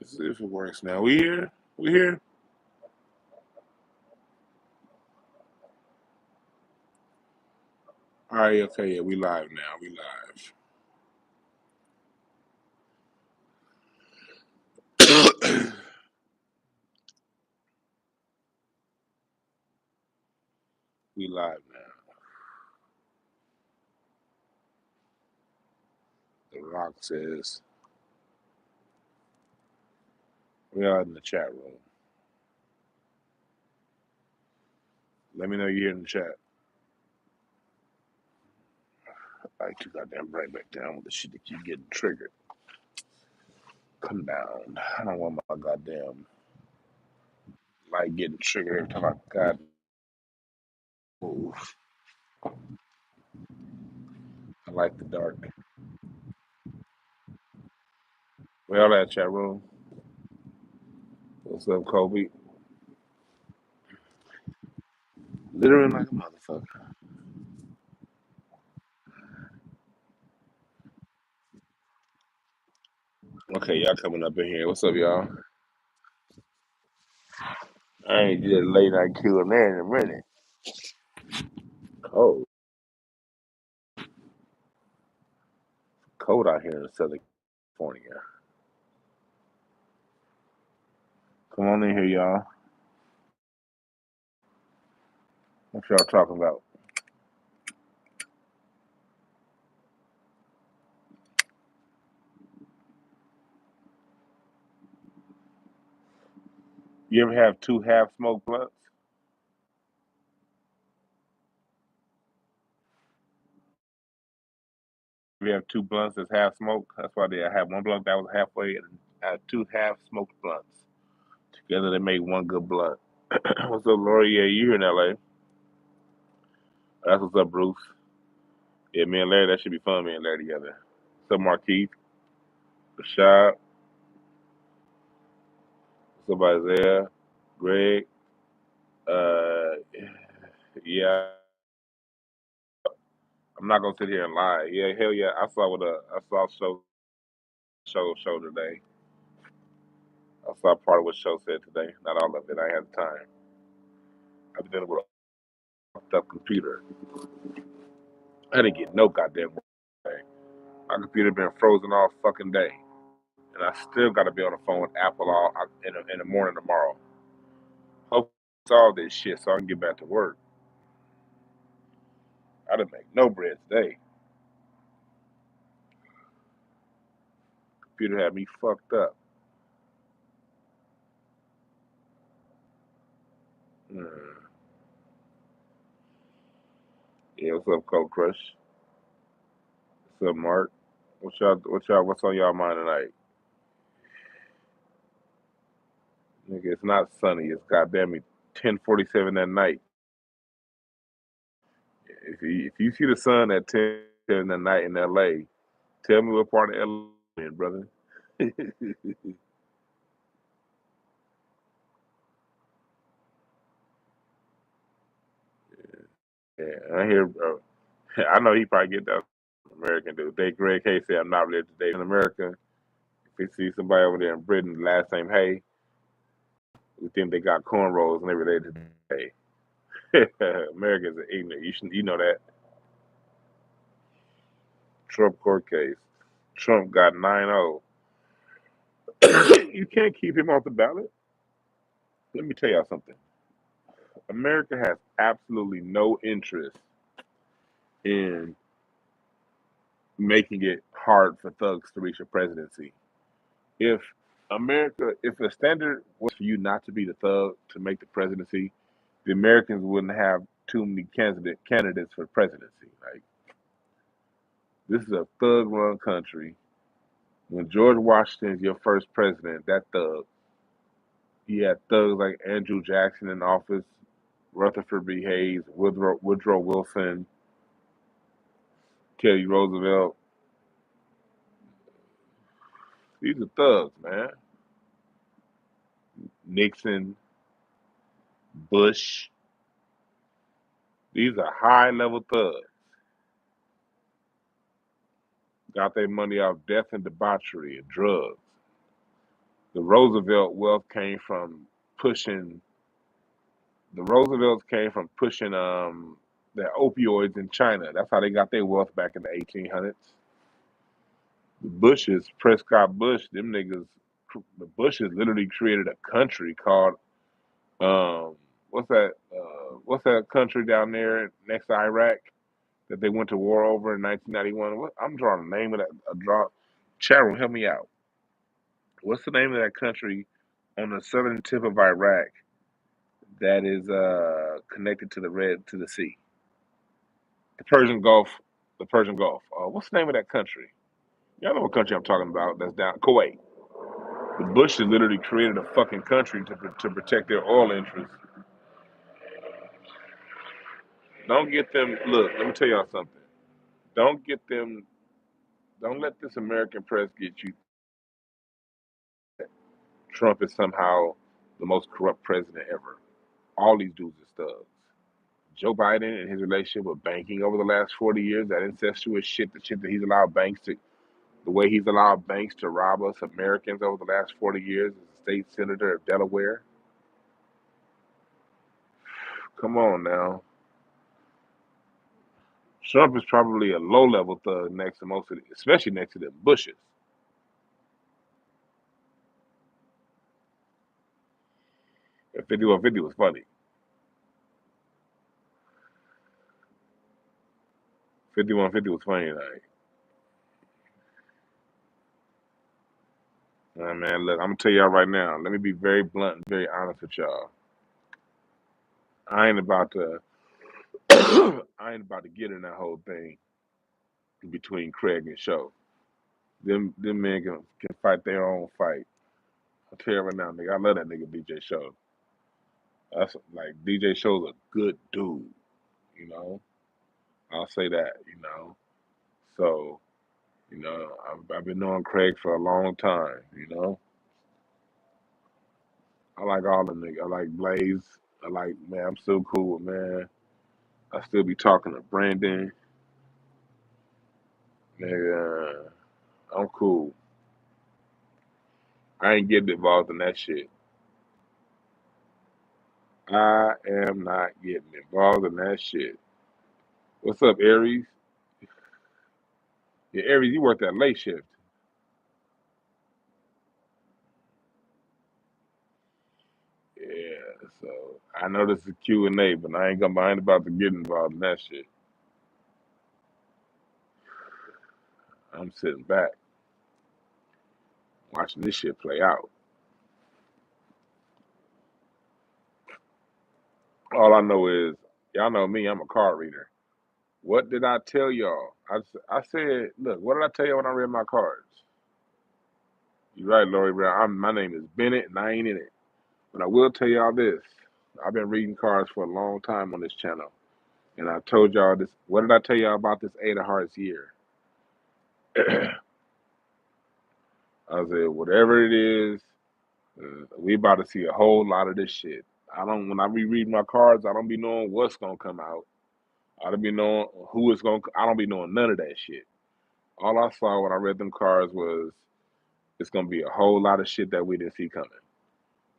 Let's see if it works now. We here? We here? All right, okay, yeah, we live now. We live. We live now. The Rock says we are in the chat room. Let me know you're in the chat. Like you goddamn right back down with the shit that keep getting triggered. Come down. I don't want my goddamn light getting triggered every time I got move. I like the dark. We all at chat room. What's up, Kobe? Literally like a motherfucker. Okay, y'all coming up in here. What's up, y'all? I ain't did a late night Q and A in a minute. Cold. Cold out here in Southern California. Come on in here, y'all. What y'all talking about? You ever have two half smoked blunts? We have two blunts that's half smoked. That's why I have one blunt that was halfway and two half smoked blunts. Together they make one good blunt. What's up, Lori? Yeah, you in LA. That's what's up, Bruce. Yeah, me and Larry, that should be fun, me and Larry together. What's up, Marquise? Rashad? What's up, Isaiah? Greg? Uh, yeah, I'm not gonna sit here and lie. Yeah, hell yeah, I saw show today. I saw part of what show said today. Not all of it. I had time. I've been dealing with a fucked up computer. I didn't get no goddamn work today. My computer been frozen all fucking day, and I still got to be on the phone with Apple all in the morning tomorrow. Hope solve this shit so I can get back to work. I didn't make no bread today. Computer had me fucked up. Mm. Yeah, what's up, Cold Crush? What's up, Mark? What's on y'all mind tonight? Nigga, it's not sunny. It's goddamn me 10:47 at night. If you see the sun at 10 at night in LA, tell me what part of LA you're in, brother. Yeah, I hear. I know he probably get that American dude. They Greg Hay said I'm not related to Dave in America. If you see somebody over there in Britain, last name Hay, we think they got cornrows and they related to Hay. Americans are ignorant. You know that. Trump court case. Trump got 9-0. You can't keep him off the ballot. Let me tell y'all something. America has absolutely no interest in making it hard for thugs to reach a presidency. If if the standard was for you not to be the thug to make the presidency, the Americans wouldn't have too many candidates for presidency. Like this is a thug-run country. When George Washington is your first president, that thug, he had thugs like Andrew Jackson in office, Rutherford B. Hayes, Woodrow Wilson, Teddy Roosevelt. These are thugs, man. Nixon, Bush. These are high level thugs. Got their money off death and debauchery and drugs. The Roosevelt wealth came from pushing. The Roosevelts came from pushing the opioids in China. That's how they got their wealth back in the 1800s. The Bushes, Prescott Bush, them niggas, the Bushes literally created a country called um, what's that country down there next to Iraq that they went to war over in 1991? What, I'm drawing the name of that. Sharon, help me out. What's the name of that country on the southern tip of Iraq that is connected to the sea? The Persian Gulf. The Persian Gulf. What's the name of that country? Y'all know what country I'm talking about? That's down Kuwait. The Bushes literally created a fucking country to protect their oil interests. Don't get them. Look, let me tell y'all something. Don't get them. Don't let this American press get you. Trump is somehow the most corrupt president ever. All these dudes are thugs. Joe Biden and his relationship with banking over the last 40 years, that incestuous shit, the shit that he's allowed banks to, the way he's allowed banks to rob us Americans over the last 40 years as a state senator of Delaware. Come on now. Trump is probably a low level thug next to most of the, especially next to the Bushes. And 5150 was funny. 5150 was funny tonight. Man, look, I'm gonna tell y'all right now. Let me be very blunt and very honest with y'all. I ain't about to I ain't about to get in that whole thing between Craig and Show. Them men can fight their own fight. I'll tell you right now, nigga, I love that nigga DJ Show. That's like DJ Show's a good dude, you know. I'll say that, you know. So, I've been knowing Craig for a long time, you know. I like all the niggas. I like Blaze. I like, man, I'm still cool with, man. I still be talking to Brandon. Nigga, I'm cool. I ain't getting involved in that shit. I am not getting involved in that shit. What's up, Aries? Yeah, Aries, you work that late shift. Yeah, so I know this is Q&A, but I ain't about to get involved in that shit. I'm sitting back, watching this shit play out. All I know is, y'all know me, I'm a card reader. What did I tell y'all? I said, look, what did I tell y'all when I read my cards? You're right, Lori Brown. My name is Bennett, and I ain't in it. But I will tell y'all this. I've been reading cards for a long time on this channel. And I told y'all this. What did I tell y'all about this Eight of Hearts year? I said, whatever it is, we about to see a whole lot of this shit. When I reread my cards, I don't be knowing what's going to come out. I don't be knowing I don't be knowing none of that shit. All I saw when I read them cards was it's going to be a whole lot of shit that we didn't see coming.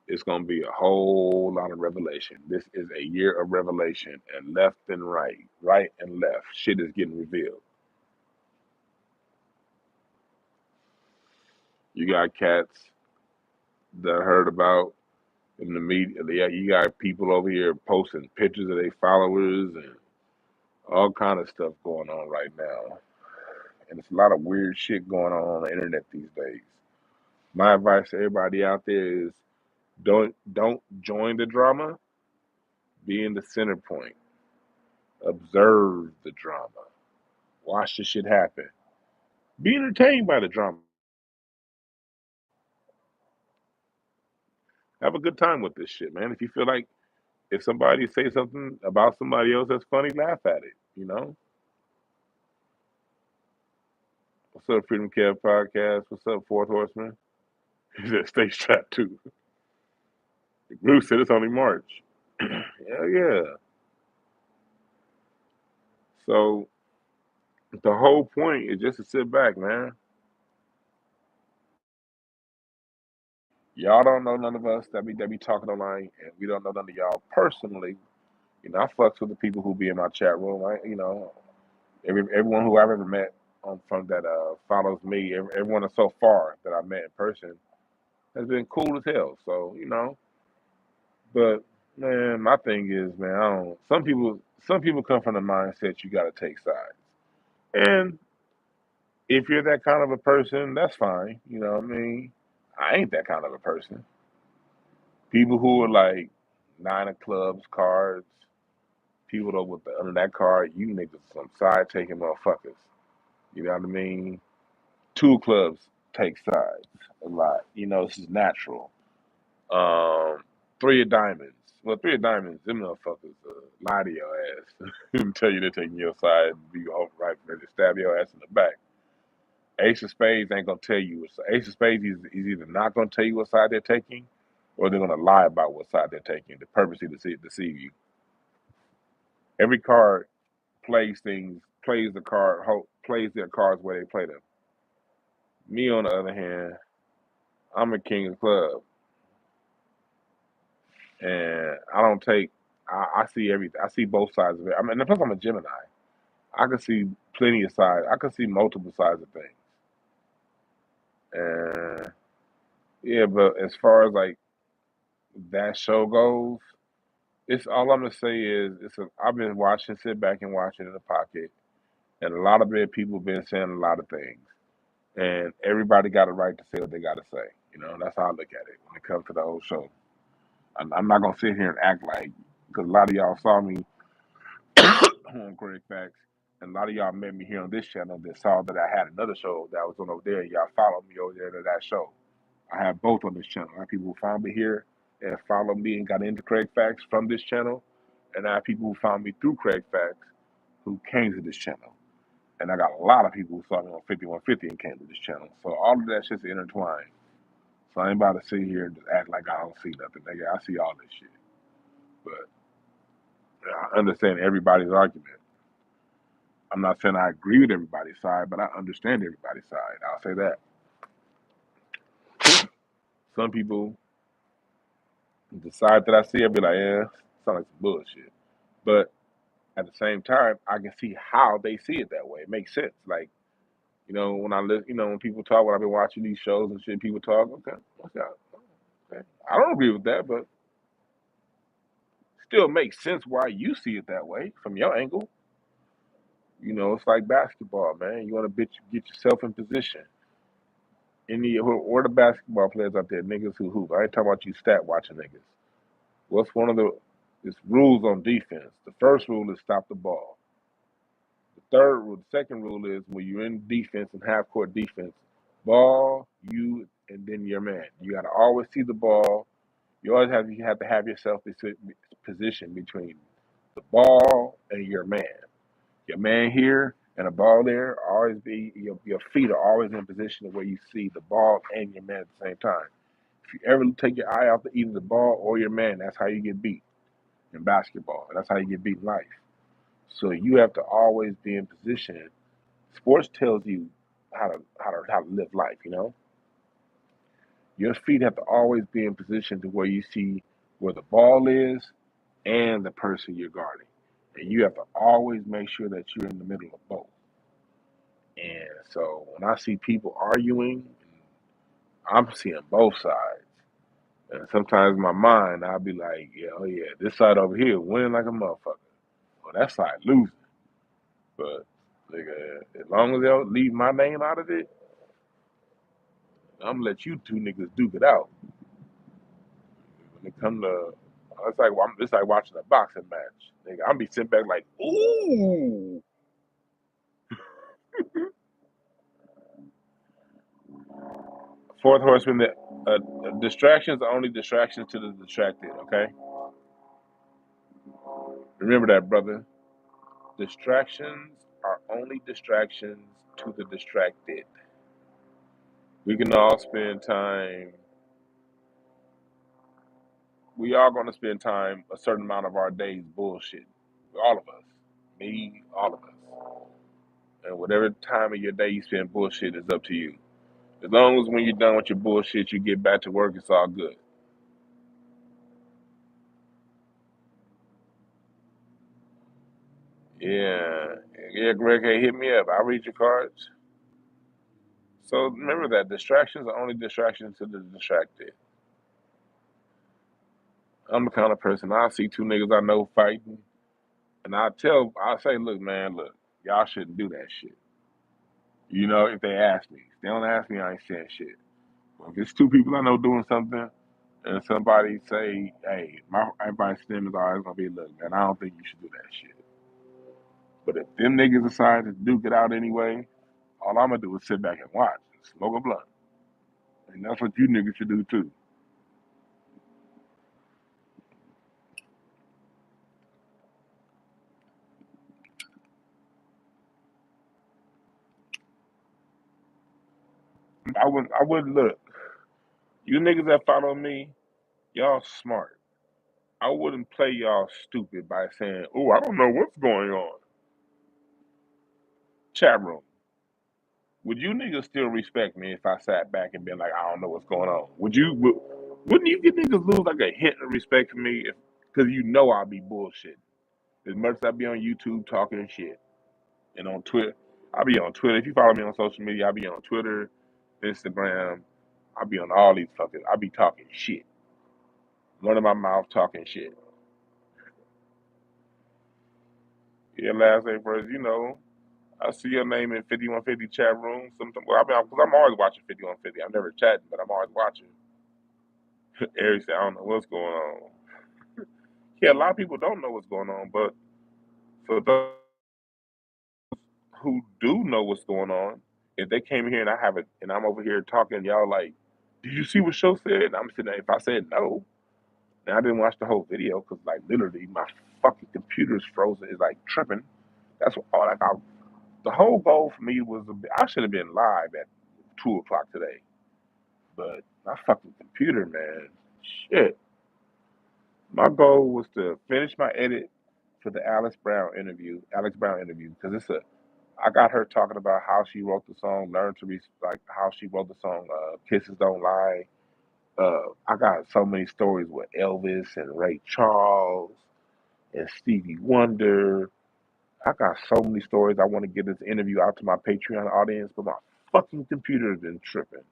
It's going to be a whole lot of revelation. This is a year of revelation, and left and right and left, shit is getting revealed. You got cats that I heard about in the media. Yeah, you got people over here posting pictures of their followers and all kind of stuff going on right now. And it's a lot of weird shit going on the internet these days. My advice to everybody out there is don't join the drama. Be in the center point. Observe the drama. Watch the shit happen. Be entertained by the drama. Have a good time with this shit, man. If you feel like if somebody say something about somebody else that's funny, laugh at it. You know. What's up, Freedom Kev Podcast? What's up, Fourth Horseman? He said, stay strapped too. Bruce said it's only March. Hell yeah. So the whole point is just to sit back, man. Y'all don't know none of us that be talking online, and we don't know none of y'all personally. I fucks with the people who be in my chat room. Everyone who I've ever met from that follows me. Everyone so far that I met in person has been cool as hell. So but man, my thing is, man, I don't. Some people come from the mindset you got to take sides, and if you're that kind of a person, that's fine. You know what I mean? I ain't that kind of a person. People who are like nine of clubs cards, people that with the under that card, you niggas some side taking motherfuckers. You know what I mean? Two clubs take sides a lot. This is natural. Um, three of diamonds. Well, three of diamonds, them motherfuckers lie to your ass and tell you they're taking your side and be all right, ready to stab your ass in the back. Ace of Spades ain't gonna tell you. Ace of Spades is either not gonna tell you what side they're taking, or they're gonna lie about what side they're taking to purposely deceive you. Every card plays the card, plays their cards where they play them. Me, on the other hand, I'm a king of clubs, and I don't take. I see everything. I see both sides of it. I mean, plus I'm a Gemini. I can see plenty of sides. I can see multiple sides of things. And yeah, but as far as like that show goes, it's all I'm gonna say is I've been watching, sit back and watching in the pocket, and a lot of bad people been saying a lot of things, and everybody got a right to say what they got to say. That's how I look at it when it comes to the whole show. I'm not gonna sit here and act like because a lot of y'all saw me on Correct Facts, and a lot of y'all met me here on this channel that saw that I had another show that was on over there. Y'all followed me over there to that show. I have both on this channel. I have people who found me here and followed me and got into Craig Facts from this channel, and I have people who found me through Craig Facts who came to this channel. And I got a lot of people who saw me on 5150 and came to this channel. So all of that shit's intertwined. So I ain't about to sit here and just act like I don't see nothing. Nigga, I see all this shit. But I understand everybody's argument. I'm not saying I agree with everybody's side, but I understand everybody's side. I'll say that. Some people, the side that I see, I'll be like, yeah, sound like some bullshit. But at the same time, I can see how they see it that way. It makes sense. Like, when I listen, when people talk, when I've been watching these shows and shit, people talk, okay, okay. I don't agree with that, but still makes sense why you see it that way from your angle. It's like basketball, man. You want to get yourself in position. Or the basketball players out there, niggas who hoop. I ain't talking about you stat watching niggas. What's one of the rules on defense? The first rule is stop the ball. The second rule is when you're in defense and half court defense, ball, you, and then your man. You got to always see the ball. You have to have yourself positioned between the ball and your man. Your man here and a ball there, always be your feet are always in position where you see the ball and your man at the same time. If you ever take your eye off either the ball or your man, that's how you get beat in basketball. That's how you get beat in life. So you have to always be in position. Sports tells you how to live life. Your feet have to always be in position to where you see where the ball is and the person you're guarding, and you have to always make sure that you're in the middle of both. And so when I see people arguing, I'm seeing both sides. And sometimes in my mind, I'll be like, yeah, oh yeah, this side over here winning like a motherfucker. Well, that side losing. But nigga, as long as they don't leave my name out of it, I'm gonna let you two niggas duke it out. When it come to, it's like watching a boxing match. Nigga, I'm be sitting back like, ooh. Fourth horseman, distractions are only distractions to the distracted. Okay, remember that, brother. Distractions are only distractions to the distracted. We can all spend time. We are going to spend time, a certain amount of our days bullshit. All of us. Me, all of us. And whatever time of your day you spend bullshit is up to you. As long as when you're done with your bullshit, you get back to work, it's all good. Yeah, yeah, Greg, hey, hit me up. I'll read your cards. So remember that distractions are only distractions to the distracted. I'm the kind of person I see two niggas I know fighting, and I say, look, man, look, y'all shouldn't do that shit. You know, if they ask me, if they don't ask me, I ain't saying shit. But if it's two people I know doing something, and somebody say, hey, my advice to them is always gonna be, look, man, I don't think you should do that shit. But if them niggas decide to duke it out anyway, all I'm gonna do is sit back and watch, and smoke a blunt, and that's what you niggas should do too. I wouldn't look. You niggas that follow me, y'all smart. I wouldn't play y'all stupid by saying, "Oh, I don't know what's going on." Chat room. Would you niggas still respect me if I sat back and been like, "I don't know what's going on"? Wouldn't you get niggas lose like a hint of respect for me if because you know I'll be bullshit. As much as I be on YouTube talking shit and on Twitter, I'll be on Twitter. If you follow me on social media, I'll be on Twitter, Instagram. I'll be on all these fucking. I'll be talking shit, running my mouth talking shit. Yeah, last day first, you know. I see your name in 5150 chat room. Sometimes, well, I mean, because I'm always watching 5150. I'm never chatting, but I'm always watching. Eric said, I don't know what's going on. Yeah, a lot of people don't know what's going on, but for those who do know what's going on, if they came here and I have it, and I'm over here talking, y'all like, did you see what show said? And I'm sitting there, if I said no, then I didn't watch the whole video because, like, literally, my fucking computer's frozen. It's like tripping. That's what, all like, the whole goal for me was, I should have been live at 2 o'clock today. But my fucking computer, man, shit. My goal was to finish my edit for the Alex Brown interview, because I got her talking about how she wrote the song, learn to be like how she wrote the song, Kisses Don't Lie. I got so many stories with Elvis and Ray Charles and Stevie Wonder. I got so many stories. I want to get this interview out to my Patreon audience, but my fucking computer's been tripping.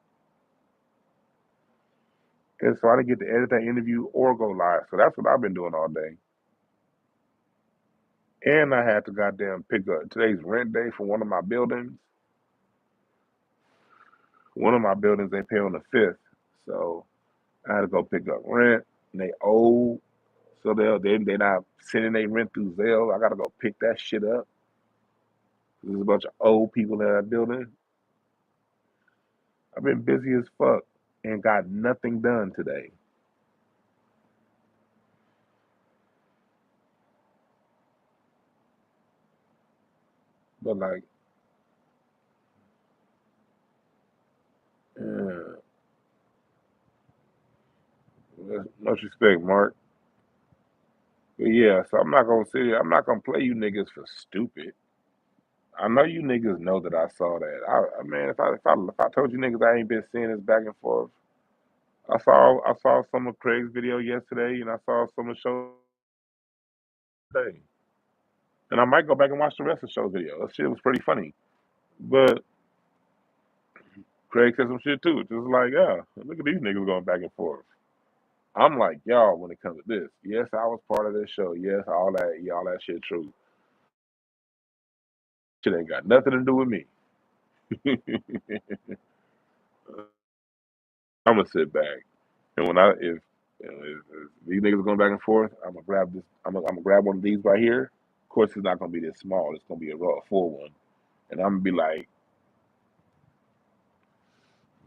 And so I didn't get to edit that interview or go live. So that's what I've been doing all day. And I had to goddamn pick up today's rent day for one of my buildings. One of my buildings they pay on the 5th. So I had to go pick up rent. And they owe. So they're not sending their rent through Zelle. I gotta go pick that shit up. There's a bunch of old people in that building. I've been busy as fuck and got nothing done today. But like, uh, much respect, Mark. But yeah, so I'm not gonna sit here. I'm not gonna play you niggas for stupid. I know you niggas know that I saw that. Man, if I told you niggas I ain't been seeing this back and forth, I saw some of Craig's video yesterday, and I saw some of the show today, and I might go back and watch the rest of the show video. That shit was pretty funny. But Craig said some shit too. Just like, yeah, look at these niggas going back and forth. I'm like, y'all, when it comes to this, yes, I was part of this show. Yes, all that, yeah, all that shit true. Shit ain't got nothing to do with me. I'm gonna sit back. And when if these niggas are going back and forth, I'm gonna grab this. I'm gonna grab one of these right here. Of course, it's not gonna be this small. It's gonna be a raw full one, and I'm gonna be like,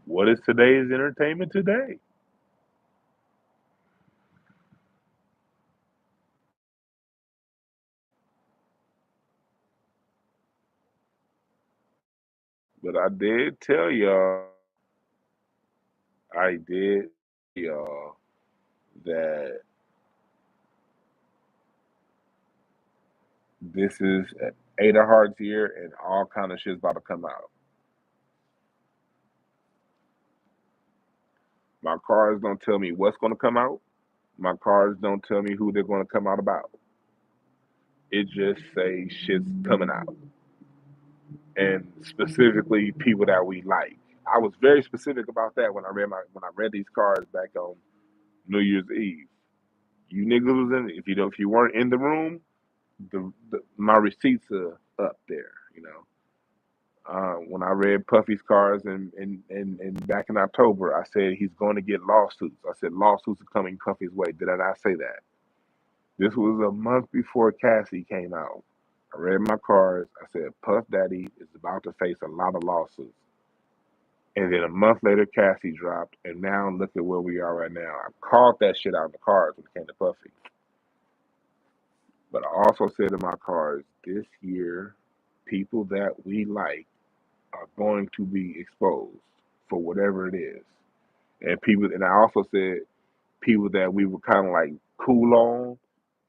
"What is today's entertainment today?" But I did tell y'all, I did tell y'all that this is Eight of Hearts here, and all kind of shit's about to come out. My cards don't tell me what's going to come out. My cards don't tell me who they're going to come out about. It just say shit's coming out, and specifically people that we like. I was very specific about that when I read these cards back on New Year's Eve. You niggas was in. If you weren't in the room, my receipts are up there. When I read Puffy's cards and back in October, I said he's going to get lawsuits. I said lawsuits are coming Puffy's way. Did I not say that? This was a month before Cassie came out. I read my cards. I said Puff Daddy is about to face a lot of lawsuits. And then a month later, Cassie dropped, and now look at where we are right now. I called that shit out in the cards when it came to Puffy. But I also said in my cards, this year, people that we like are going to be exposed for whatever it is. And I also said people that we were kind of like cool on,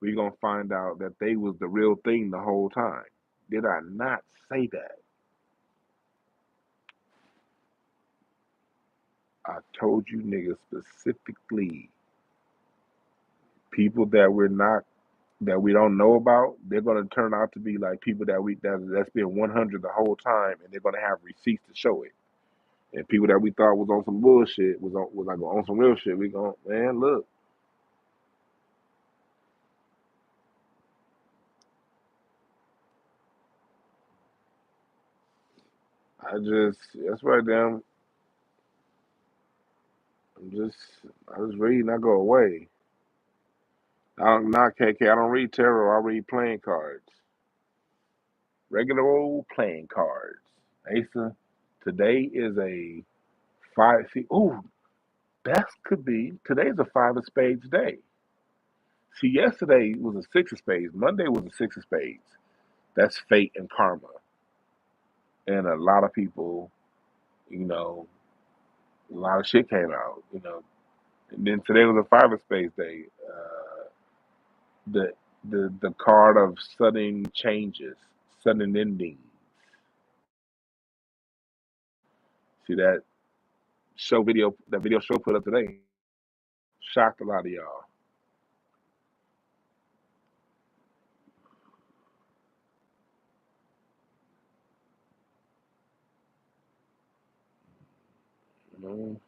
we're gonna find out that they was the real thing the whole time. Did I not say that? I told you niggas specifically people that we don't know about, they're gonna turn out to be like people that's been 100 the whole time, and they're gonna have receipts to show it. And people that we thought was on some bullshit was like on some real shit. We go, man, look. That's right, damn. I'm just, I just read and I go away. I don't, not KK. I don't read tarot. I read playing cards, regular old playing cards. Asa, today is a five. See, ooh, that could be today's a five of spades day. See, yesterday was a six of spades. Monday was a six of spades. That's fate and karma, and a lot of people, you know, a lot of shit came out, And then today was a five of spades day. The the card of sudden changes, sudden endings. See that video show put up today shocked a lot of y'all. You know,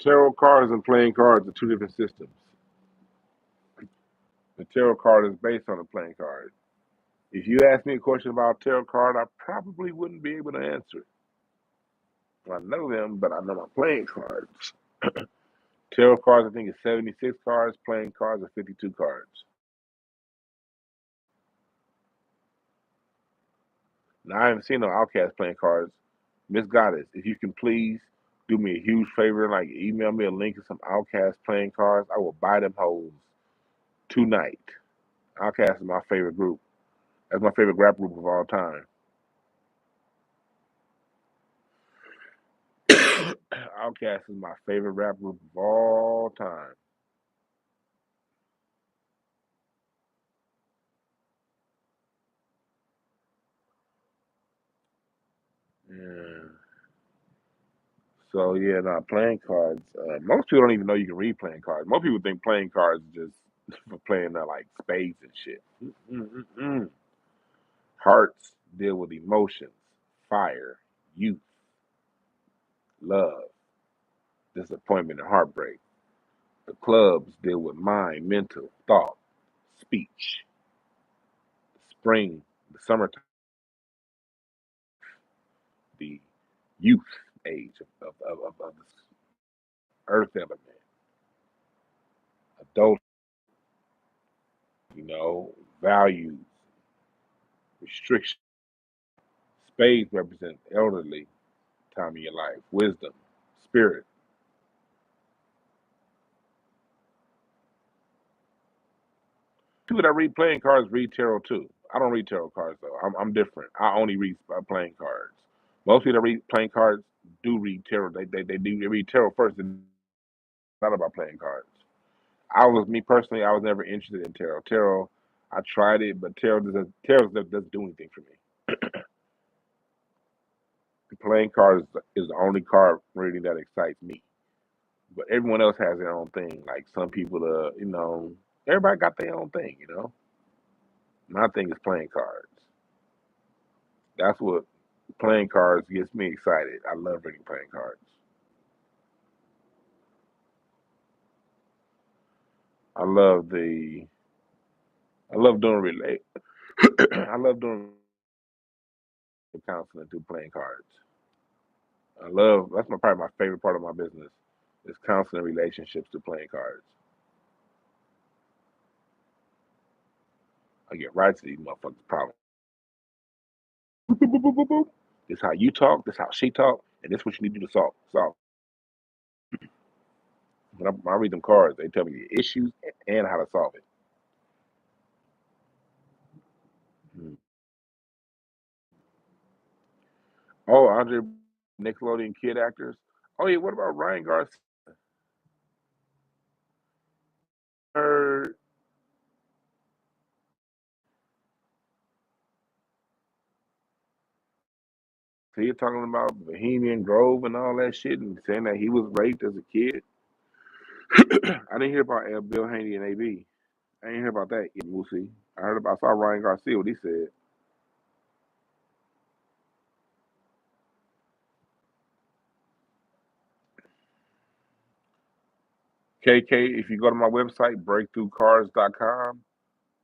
tarot cards and playing cards are two different systems. The tarot card is based on a playing card. If you ask me a question about tarot card, I probably wouldn't be able to answer. I know them, but I know my playing cards. Tarot cards, I think, is 76 cards. Playing cards are 52 cards. Now, I haven't seen no Outcast playing cards. Miss Goddess, if you can please do me a huge favor, like email me a link to some Outcast playing cards, I will buy them hoes tonight. Outcast is my favorite group. That's my favorite rap group of all time. Outcast is my favorite rap group of all time. Yeah. So yeah, now playing cards. Most people don't even know you can read playing cards. Most people think playing cards is just for playing like spades and shit. Mm-mm-mm. Hearts deal with emotions, fire, youth, love, disappointment, and heartbreak. The clubs deal with mind, mental, thought, speech. Spring, the summertime, the youth age of the earth element, adult, values, restrictions. Spades represent elderly time in your life, wisdom, spirit. People that read playing cards read tarot too. I don't read tarot cards though. I'm different. I only read playing cards. Most people that read playing cards do read tarot. They read tarot first, and not about playing cards. I was me personally. I was never interested in tarot. Tarot, I tried it, but tarot doesn't do anything for me. Playing cards is the only card reading that excites me. But everyone else has their own thing. Like some people, everybody got their own thing. My thing is playing cards. That's what playing cards gets me excited. I love reading playing cards. I love the. I love doing relate. I love doing counseling through playing cards. That's probably my favorite part of my business is counseling relationships through playing cards. I get right to these motherfuckers' problems. Boop, boop, boop, boop, boop, boop. This how you talk. This how she talk, and this what you need to do to solve. When I read them cards, they tell me the issues and how to solve it. Mm. Oh, Andre, Nickelodeon kid actors. Oh yeah, what about Ryan Garcia? Heard he talking about Bohemian Grove and all that shit, and saying that he was raped as a kid. I didn't hear about Bill Haney and AB. I didn't hear about that yet, Lucy. I saw Ryan Garcia what he said. KK, if you go to my website, breakthroughcards.com,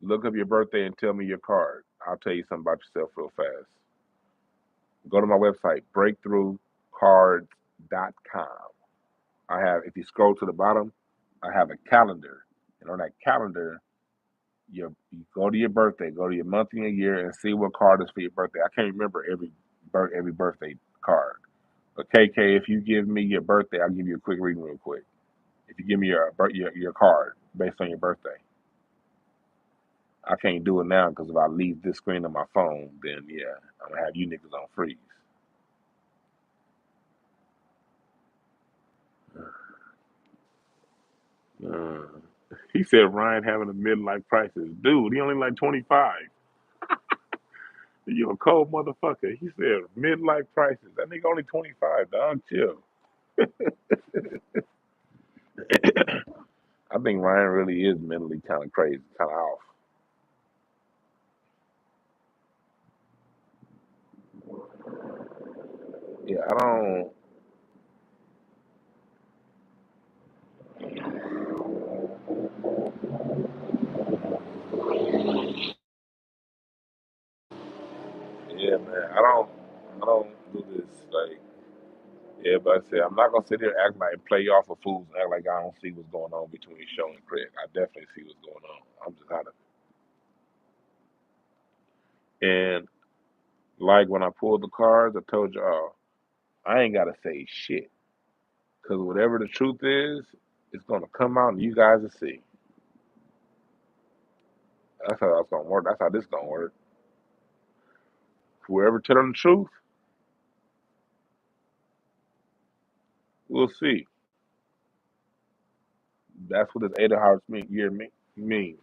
look up your birthday and tell me your card. I'll tell you something about yourself real fast. Go to my website, breakthroughcards.com. If you scroll to the bottom, I have a calendar. And on that calendar, you go to your birthday, go to your month and your year, and see what card is for your birthday. I can't remember every birthday card. But KK, if you give me your birthday, I'll give you a quick reading real quick. If you give me your card based on your birthday, I can't do it now because if I leave this screen on my phone, then yeah, I'm gonna have you niggas on freeze. Uh, he said Ryan having a midlife crisis, dude. He only like 25. You a cold motherfucker. He said midlife crisis. That nigga only 25. Dog, chill. I think Ryan really is mentally kind of crazy, kind of off. Yeah, I don't. Yeah, man. I don't do this like. Yeah, but I said I'm not gonna sit here and act like play off of fools and act like I don't see what's going on between Show and Craig. I definitely see what's going on. I'm just out of it. And like when I pulled the cards, I told y'all I ain't gotta say shit because whatever the truth is, it's gonna come out and you guys will see. That's how that's gonna work. That's how this gonna work. Whoever tell them the truth, we'll see. That's what this 8 of Hearts means.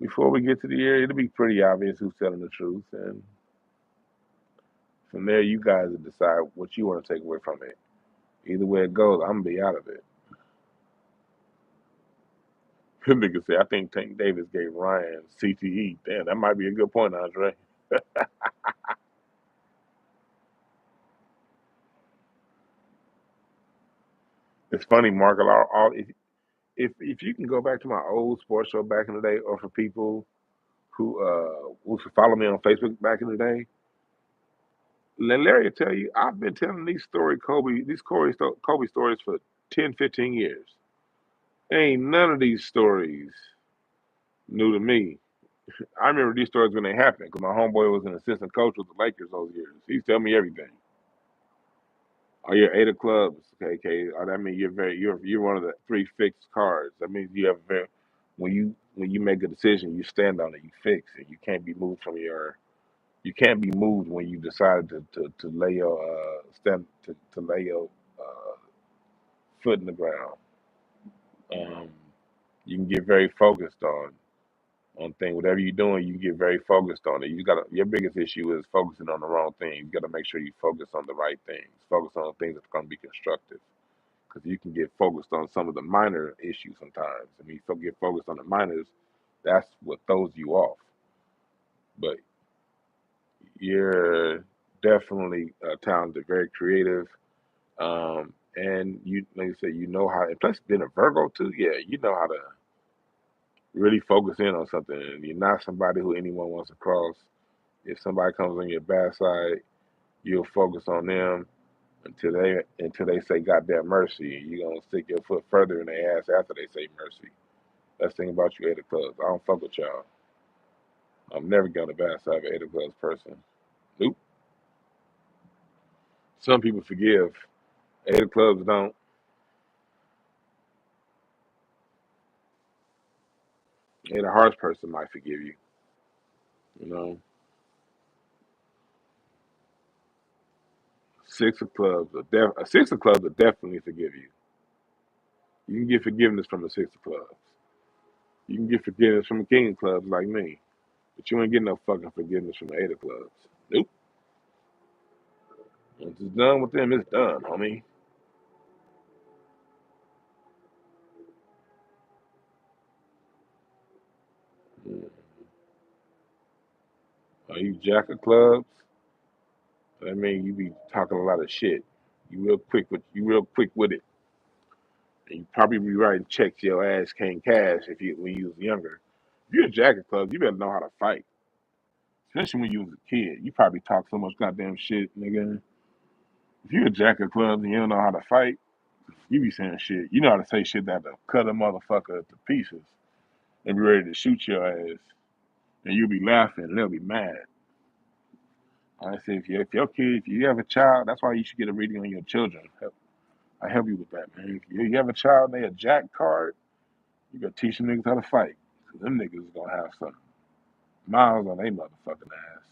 Before we get to the year, it'll be pretty obvious who's telling the truth, and from there, you guys will decide what you want to take away from it. Either way it goes, I'm gonna be out of it. Nigga said, I think Tank Davis gave Ryan CTE. Damn, that might be a good point, Andre. It's funny, Mark. If you can go back to my old sports show back in the day, or for people who used to follow me on Facebook back in the day, Larry will tell you I've been telling Kobe stories for 10, 15 years. Ain't none of these stories new to me. I remember these stories when they happened because my homeboy was an assistant coach with the Lakers those years. He's telling me everything. Oh, you're 8 of clubs, KK. Oh, that means you're one of the three fixed cards. That means you have when you make a decision, you stand on it, you fix it. You can't be moved when you decide to lay your stand to lay your foot in the ground. Um, You can get very focused on things. Whatever you're doing, you get very focused on it. You got your biggest issue is focusing on the wrong thing. You got to make sure you focus on the right things. Focus on things that's going to be constructive. Because you can get focused on some of the minor issues sometimes. I mean, if you get focused on the minors, that's what throws you off. But you're definitely talented, very creative, and you, like you said, you know how. And plus, being a Virgo too, yeah, you know how to really focus in on something. And you're not somebody who anyone wants to cross. If somebody comes on your bad side, you'll focus on them until they say goddamn mercy. You're gonna stick your foot further in their ass after they say mercy. That's the thing about you, Eight of Clubs. I don't fuck with y'all. I'm never gonna bad side of an Eight of Clubs person. Nope. Some people forgive. Eight of Clubs don't. Eight of Hearts person might forgive you. You know, a Six of Clubs will definitely forgive you. You can get forgiveness from a Six of Clubs. You can get forgiveness from a King of Clubs like me, but you ain't getting no fucking forgiveness from the Eight of Clubs. Nope. Once it's done with them, it's done, homie. Mm. Are you Jack of Clubs? I mean, you be talking a lot of shit. You real quick with it, and you probably be writing checks your ass can't cash if you when you was younger. If you're a Jack of Clubs, you better know how to fight, especially when you was a kid. You probably talk so much goddamn shit, nigga. If you're a Jack of Clubs and you don't know how to fight, you be saying shit. You know how to say shit that'll cut a motherfucker to pieces and be ready to shoot your ass, and you'll be laughing and they'll be mad. I say if you have a child, that's why you should get a reading on your children. I help you with that, man. If you have a child, they a jack card, you gotta teach them niggas how to fight. 'Cause them niggas is gonna have some miles on their motherfucking ass.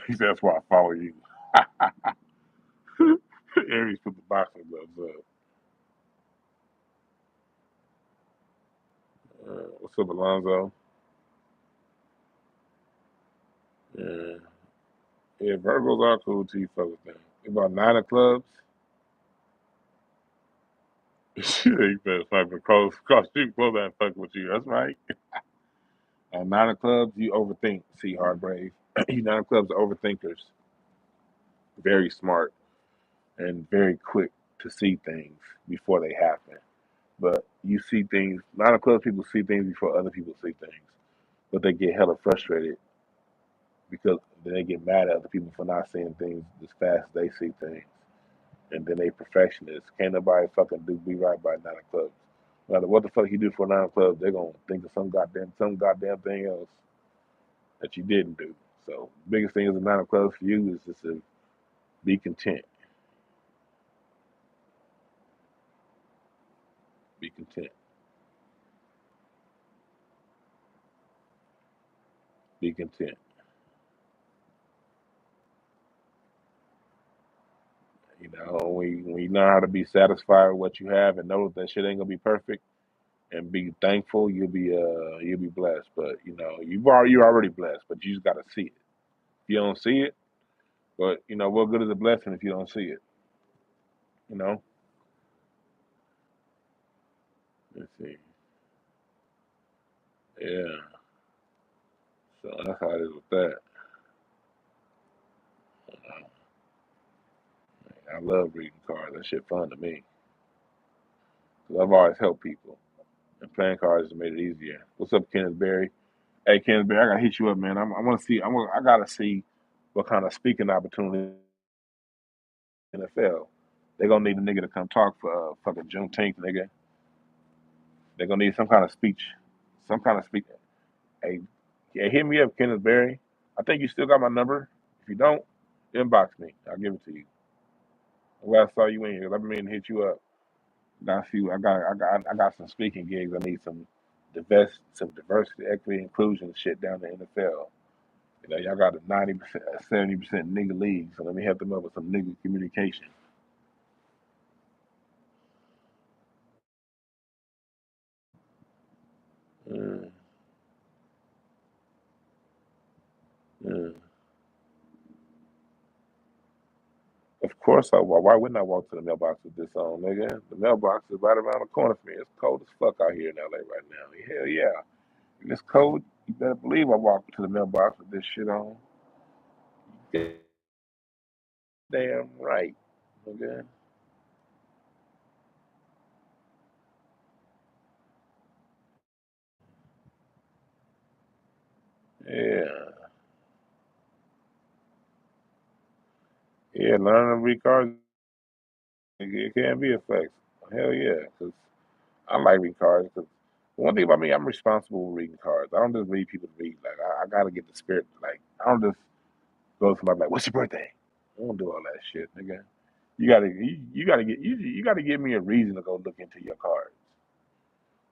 He said, that's why I follow you. Aries put the boxing gloves up. What's up, Alonzo? Yeah, yeah, Virgos are cool too, you fuck with them. About nine of clubs. Shit, you better fuck with cross street close and fuck with you. That's right. Nine of clubs, you overthink. See, hard brave. You nine of clubs are overthinkers. Very smart and very quick to see things before they happen. But you see things. A lot of clubs people see things before other people see things, but they get hella frustrated because then they get mad at other people for not seeing things as fast as they see things, and then they perfectionists. Can't nobody fucking be right by nine of clubs. No matter what the fuck you do for nine of clubs, they're gonna think of some goddamn thing else that you didn't do. So biggest thing as a nine of clubs for you is just to be content. Be content. Be content. You know, when you know how to be satisfied with what you have and know that shit ain't gonna be perfect and be thankful, you'll be blessed. But you know, you're already blessed, but you just gotta see it. If you don't see it, but you know, what good is a blessing if you don't see it? You know? Let's see. Yeah. So that's how it is with that. I love reading cards. That shit fun to me. 'Cause I've always helped people. And playing cards has made it easier. What's up, Kenneth Berry? Hey, Kenneth Berry, I gotta hit you up, man. I want to see. I gotta see what kind of speaking opportunity in the NFL. They're gonna need a nigga to come talk for fucking Juneteenth, nigga. They're gonna need some kind of speech, some kind of speech. Hey, yeah, hit me up, Kenneth Berry. I think you still got my number. If you don't, inbox me. I'll give it to you. I'm glad I saw you in here. Let me hit you up. I see. I got some speaking gigs. I need some diversity, equity, inclusion shit down the NFL. Y'all got a 90%, 70% nigga league, so let me help them up with some nigga communication. Mm, mm. Of course I walk. Why wouldn't I walk to the mailbox with this on, nigga? The mailbox is right around the corner for me. It's cold as fuck out here in LA right now. Hell yeah. If it's cold, you better believe I walk to the mailbox with this shit on. Yeah, damn right. Okay. Yeah. Yeah, learning to read cards, it can be a flex. Hell yeah. Because I like reading cards. Cause one thing about me, I'm responsible with reading cards. I don't just read people to read. Like, I got to get the spirit. Like, I don't just go to somebody like, what's your birthday? I don't do all that shit, nigga. You gotta give me a reason to go look into your cards.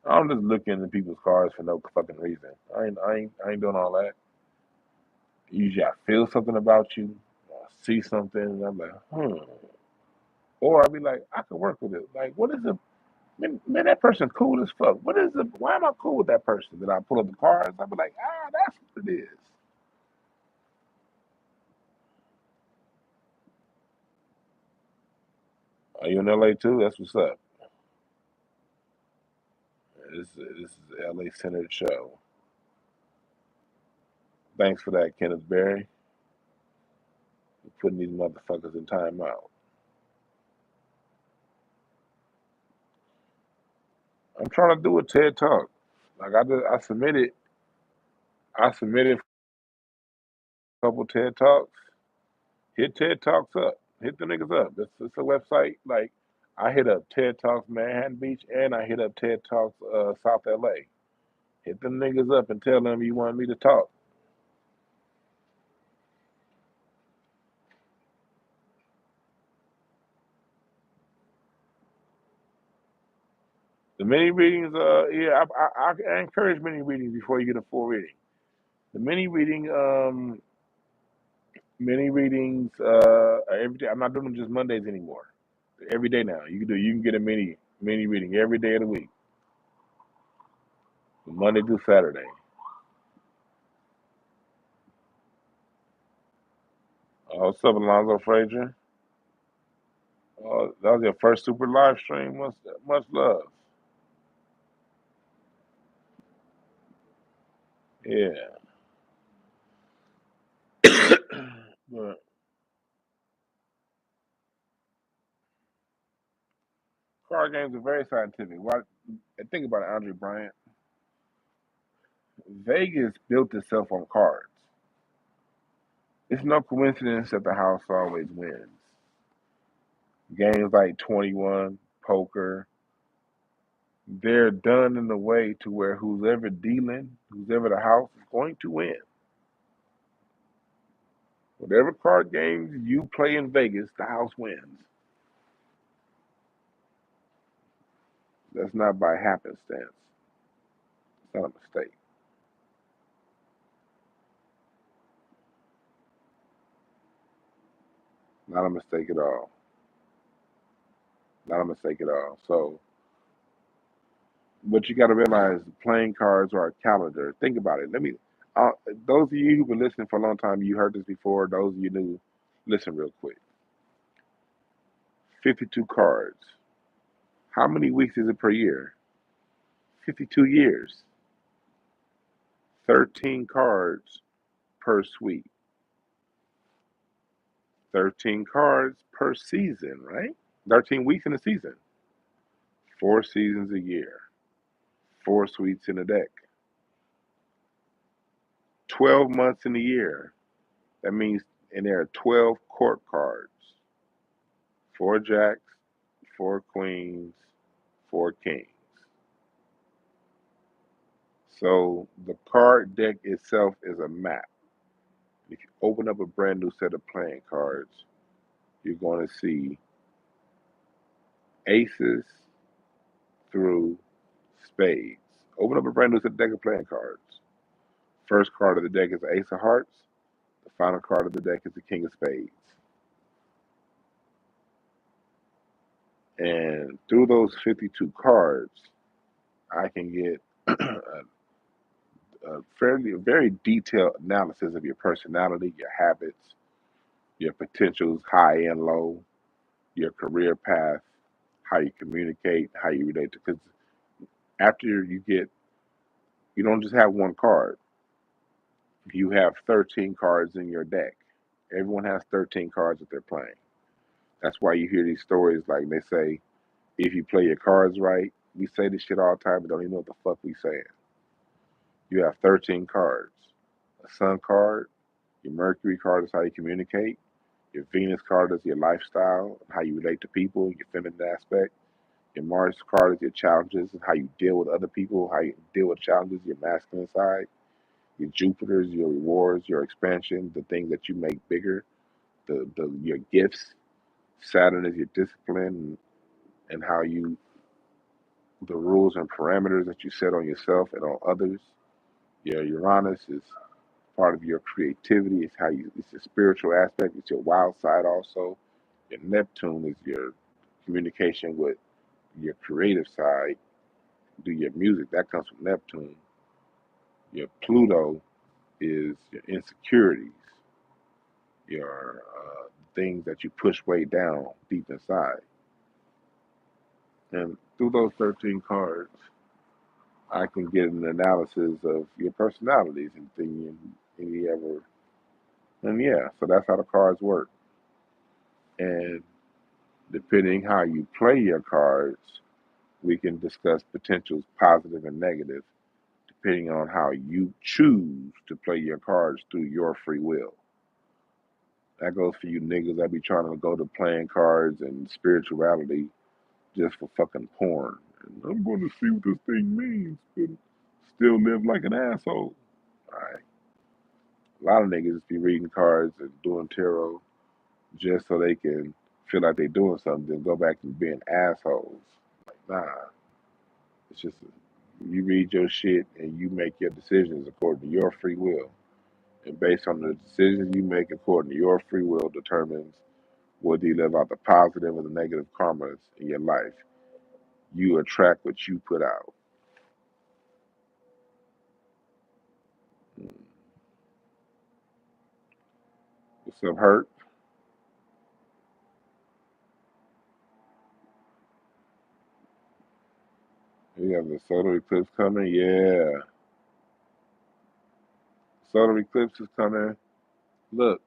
I don't just look into people's cards for no fucking reason. I ain't doing all that. Usually I feel something about you, or I see something, and I'm like, or I'll be like, I can work with it. Like, what is it? Man, that person cool as fuck. What is it? Why am I cool with that person? Then I pull up the cards. I'll be like, that's what it is. Are you in LA too? That's what's up. This is the LA centered show. Thanks for that, Kenneth Berry. Putting these motherfuckers in timeout. I'm trying to do a TED Talk. Like I submitted a couple TED Talks. Hit TED Talks up. Hit the niggas up. It's a website. Like I hit up TED Talks Manhattan Beach and I hit up TED Talks South LA. Hit them niggas up and tell them you want me to talk. The mini readings, yeah, I encourage mini readings before you get a full reading. The mini readings, every day. I'm not doing them just Mondays anymore. Every day now, you can get a mini reading every day of the week, Monday through Saturday. What's up, Alonzo Frazier? That was your first super live stream. Much love. Yeah. But card games are very scientific. Why? Think about it, Andre Bryant. Vegas built itself on cards. It's no coincidence that the house always wins. Games like 21, poker, they're done in a way to where who's ever dealing, who's ever the house is going to win. Whatever card games you play in Vegas, the house wins. That's not by happenstance. It's not a mistake. Not a mistake at all. Not a mistake at all. So, what you got to realize, playing cards are a calendar. Think about it. Uh, those of you who've been listening for a long time, you heard this before. Those of you new, listen real quick. 52 cards. How many weeks is it per year? 52 years. 13 cards per suite. 13 cards per season, right? 13 weeks in a season. 4 seasons a year. 4 suites in a deck. 12 months in a year. That means, and there are 12 court cards. Four jacks, four queens, four kings. So the card deck itself is a map. If you open up a brand new set of playing cards, you're going to see aces through spades. Open up a brand new set deck of playing cards. First card of the deck is Ace of Hearts. The final card of the deck is the King of Spades. And through those 52 cards, I can get a very detailed analysis of your personality, your habits, your potentials, high and low, your career path, how you communicate, how you relate to. Because after you don't just have one card. You have 13 cards in your deck. Everyone has 13 cards that they're playing. That's why you hear these stories like they say, if you play your cards right, we say this shit all the time, but don't even know what the fuck we saying. You have 13 cards. A sun card, your Mercury card is how you communicate. Your Venus card is your lifestyle, how you relate to people, your feminine aspect. Your Mars card is your challenges and how you deal with other people, how you deal with challenges, your masculine side. Your Jupiter is your rewards, your expansion, the things that you make bigger, your gifts. Saturn is your discipline and how you the rules and parameters that you set on yourself and on others. Your Uranus is part of your creativity. It's your spiritual aspect. It's your wild side also. Your Neptune is your communication with your creative side. Do your music that comes from Neptune. Your Pluto is your insecurities, your things that you push way down deep inside. And through those 13 cards, I can get an analysis of your personalities and things and you ever. And yeah, so that's how the cards work. And depending how you play your cards, we can discuss potentials positive and negative, depending on how you choose to play your cards through your free will. That goes for you niggas that be trying to go to playing cards and spirituality just for fucking porn. And I'm going to see what this thing means, but still live like an asshole. All right. A lot of niggas be reading cards and doing tarot just so they can feel like they're doing something and go back to being assholes. Like, nah. It's just you read your shit and you make your decisions according to your free will. And based on the decisions you make according to your free will determines whether you live out the positive or the negative karmas in your life. You attract what you put out. What's up, Hurt? We have the solar eclipse coming. Yeah. Solar eclipse is coming. Look,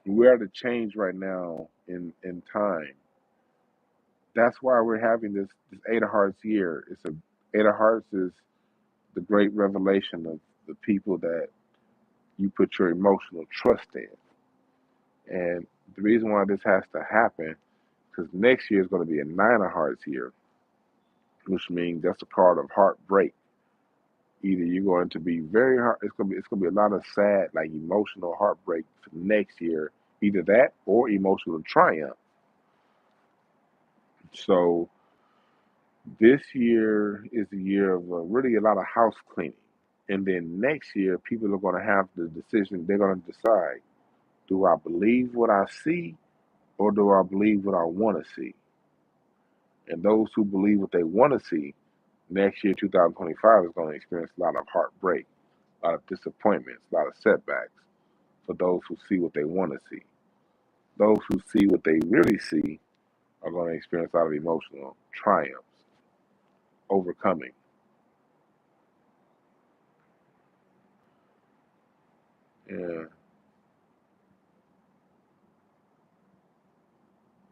we're at a change right now in time. That's why we're having this Eight of Hearts year. It's a Eight of Hearts is the great revelation of the people that you put your emotional trust in. And the reason why this has to happen, because next year is going to be a Nine of Hearts year, which means that's a card of heartbreak. Either you're going to be very hard, it's gonna be a lot of sad, like emotional heartbreak for next year. Either that or emotional triumph. So this year is the year of really a lot of house cleaning. And then next year, people are going to have the decision. They're going to decide: do I believe what I see, or do I believe what I want to see? And those who believe what they want to see, next year, 2025, is going to experience a lot of heartbreak, a lot of disappointments, a lot of setbacks for those who see what they want to see. Those who see what they really see are going to experience a lot of emotional triumphs, overcoming. Yeah,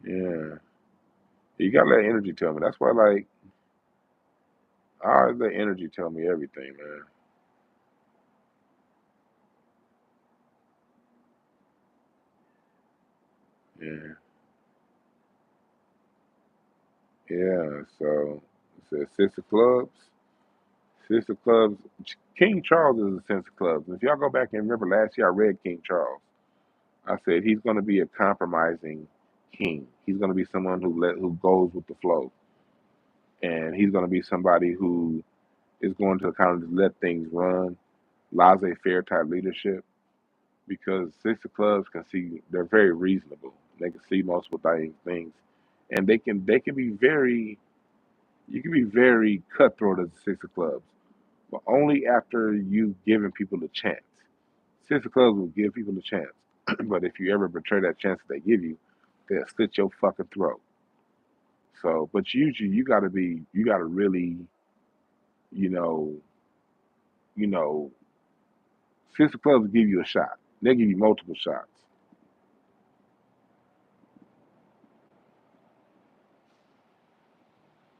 yeah. You got to let energy tell me. That's why, like, I always let energy tell me everything, man. Yeah, yeah. So, it says Six of Clubs. Six of Clubs. King Charles is a Six of Clubs. And if y'all go back and remember last year, I read King Charles. I said he's going to be a compromising king. He's going to be someone who goes with the flow, and he's going to be somebody who is going to kind of just let things run, laissez-faire type leadership. because six of clubs can see, they're very reasonable. They can see multiple things, and they can be very, you can be very cutthroat as a six of clubs, but only after you've given people a chance. Six of clubs will give people a chance, but if you ever betray that chance that they give you, they'll slit your fucking throat. So, but usually you gotta really, you know, you know, six of clubs give you a shot. They give you multiple shots.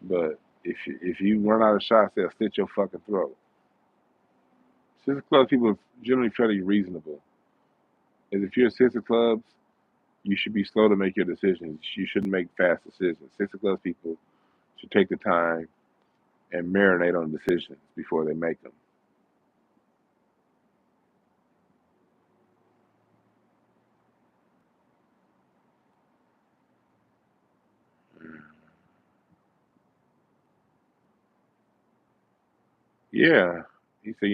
But if you run out of shots, they'll slit your fucking throat. Six of clubs people are generally fairly reasonable. As if you're six of clubs, you should be slow to make your decisions. You shouldn't make fast decisions. Six of clubs people should take the time and marinate on decisions before they make them. Yeah. He said,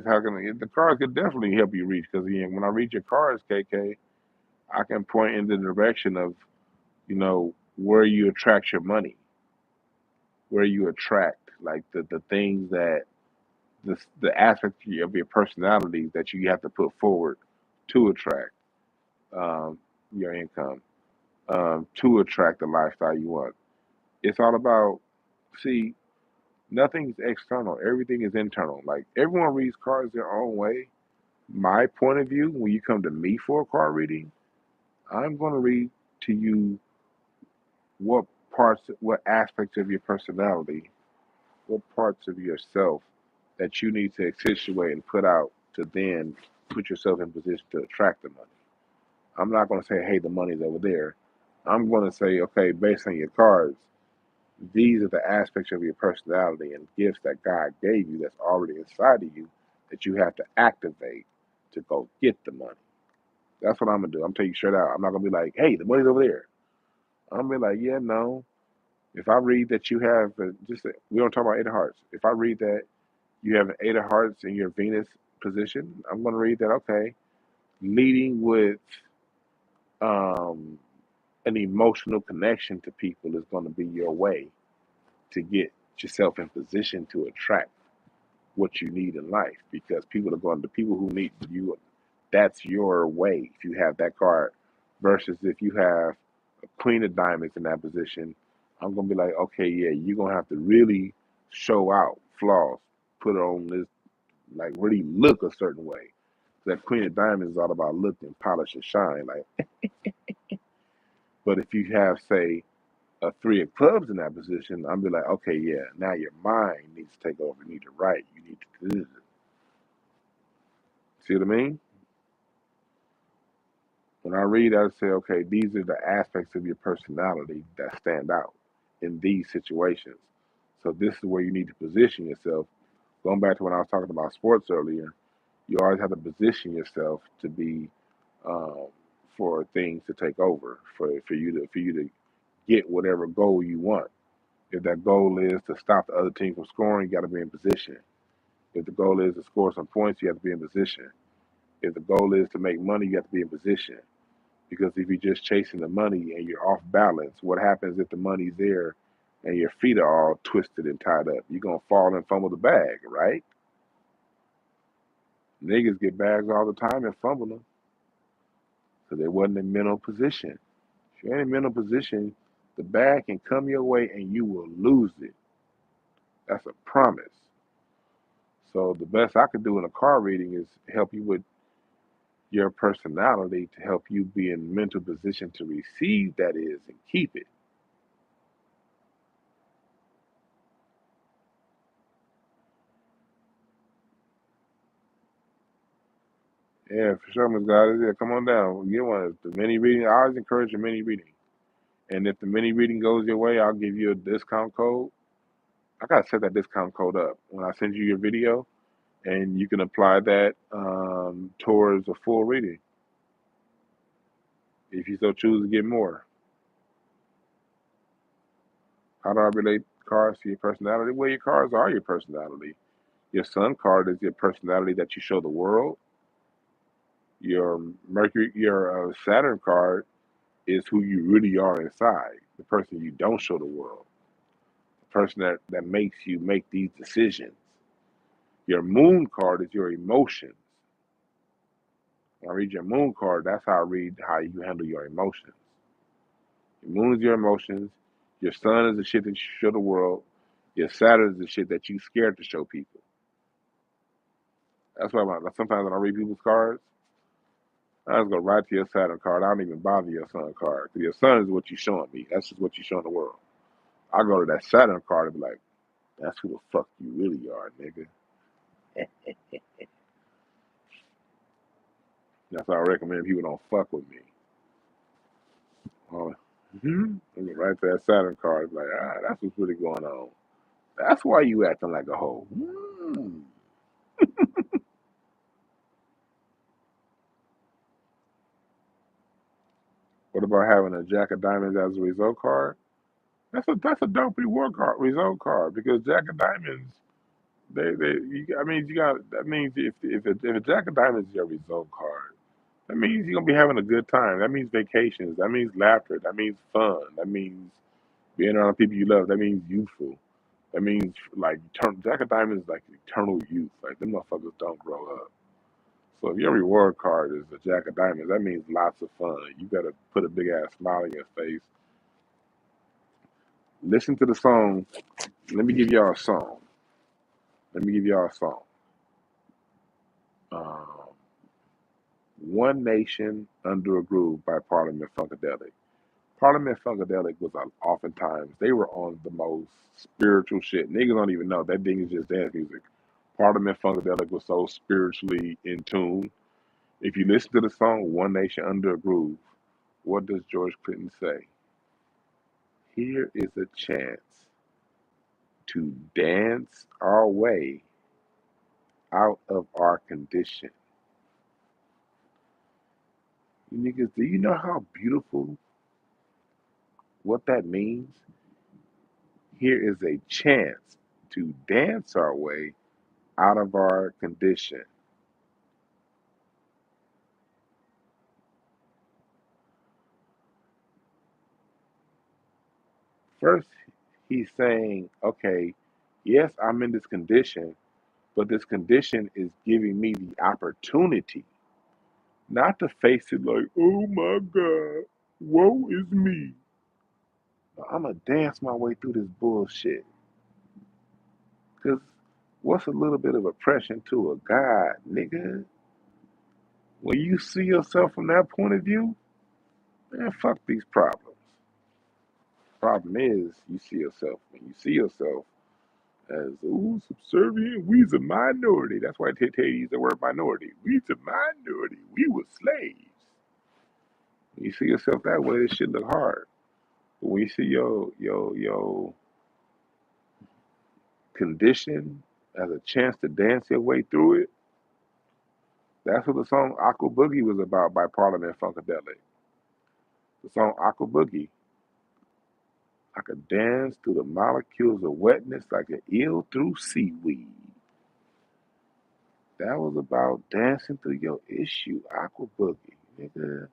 how can the cards could definitely help you reach because when I read your cards, KK, I can point in the direction of where you attract your money, where you attract like the things that the aspect of your personality that you have to put forward to attract um, your income, to attract the lifestyle you want. It's all about, see, nothing's external. Everything is internal. Like everyone reads cards their own way. My point of view, when you come to me for a card reading, I'm going to read to you what what aspects of your personality, what parts of yourself that you need to accentuate and put out to then put yourself in position to attract the money. I'm not going to say, hey, the money's over there. I'm going to say, okay, based on your cards, these are the aspects of your personality and gifts that God gave you that's already inside of you that you have to activate to go get the money. That's what I'm gonna do. I'm taking straight out. I'm not gonna be like, hey, the money's over there. I'm gonna be like, yeah, no. If I read that you have we don't talk about eight of hearts. If I read that you have an eight of hearts in your Venus position, I'm gonna read that okay, leading with um, an emotional connection to people is going to be your way to get yourself in position to attract what you need in life because people who need you, that's your way if you have that card versus if you have a queen of diamonds in that position. I'm gonna be like, okay, yeah, you're gonna have to really show out flaws, put on this, like really look a certain way. That queen of diamonds is all about look and polish and shine. Like, but if you have, say, a three of clubs in that position, I'm be like, okay, yeah, now your mind needs to take over. You need to write. You need to do this. See what I mean? When I read, I say, okay, these are the aspects of your personality that stand out in these situations. So this is where you need to position yourself. Going back to when I was talking about sports earlier, you always have to position yourself to be um, for things to take over, for you to get whatever goal you want. If that goal is to stop the other team from scoring, you got to be in position. If the goal is to score some points, you have to be in position. If the goal is to make money, you have to be in position. Because if you're just chasing the money and you're off balance, what happens if the money's there and your feet are all twisted and tied up? You're going to fall and fumble the bag, right? Niggas get bags all the time and fumble them because they wasn't in mental position. If you're in a mental position, the bag can come your way and you will lose it. That's a promise. So the best I could do in a car reading is help you with your personality to help you be in mental position to receive that is and keep it. Yeah, for sure, Miss God. Yeah, come on down. Get one. The mini reading. I always encourage a mini reading. And if the mini reading goes your way, I'll give you a discount code. I gotta set that discount code up when I send you your video, and you can apply that towards a full reading if you so choose to get more. How do I relate cards to your personality? Well, your cards are your personality. Your sun card is your personality that you show the world. Your Saturn card is who you really are inside, the person you don't show the world, the person that makes you make these decisions. Your Moon card is your emotions. When I read your Moon card, that's how I read how you handle your emotions. Your Moon is your emotions. Your Sun is the shit that you show the world. Your Saturn is the shit that you scared to show people. That's why sometimes when I read people's cards, I just go right to your Saturn card. I don't even bother your Sun card. Because your Sun is what you're showing me. That's just what you're showing the world. I go to that Saturn card and be like, that's who the fuck you really are, nigga. That's why I recommend people don't fuck with me. Oh, right to that Saturn card, like, that's what's really going on. That's why you acting like a hoe. What about having a Jack of Diamonds as a result card? That's a dope result card because Jack of Diamonds, I mean, you got that means if a Jack of Diamonds is your result card, that means you're gonna be having a good time. That means vacations. That means laughter. That means fun. That means being around people you love. That means youthful. That means like Jack of Diamonds is like eternal youth. Like them motherfuckers don't grow up. So if your reward card is a Jack of Diamonds, that means lots of fun. You gotta put a big ass smile on your face. Listen to the song. Let me give y'all a song. Let me give y'all a song. Um, One Nation Under a Groove by Parliament Funkadelic. Parliament Funkadelic was oftentimes, they were on the most spiritual shit. Niggas don't even know. That thing is just dance music. Parliament Funkadelic was so spiritually in tune. If you listen to the song One Nation Under a Groove, what does George Clinton say? Here is a chance to dance our way out of our condition. You niggas, do you know how beautiful what that means? Here is a chance to dance our way out of our condition. First, he's saying, okay, yes, I'm in this condition, but this condition is giving me the opportunity not to face it like, oh my God, woe is me. I'm going to dance my way through this bullshit. Because what's a little bit of oppression to a God, nigga? When you see yourself from that point of view, man, fuck these problems. Problem is, when you see yourself as, ooh, subservient, we's a minority. That's why Tete used the word minority. We's a minority. We were slaves. When you see yourself that way, this shit look hard. But when you see your condition as a chance to dance your way through it, that's what the song Aqua Boogie was about by Parliament Funkadelic. The song Aqua Boogie. I could dance through the molecules of wetness like an eel through seaweed. That was about dancing through your issue, Aqua Boogie.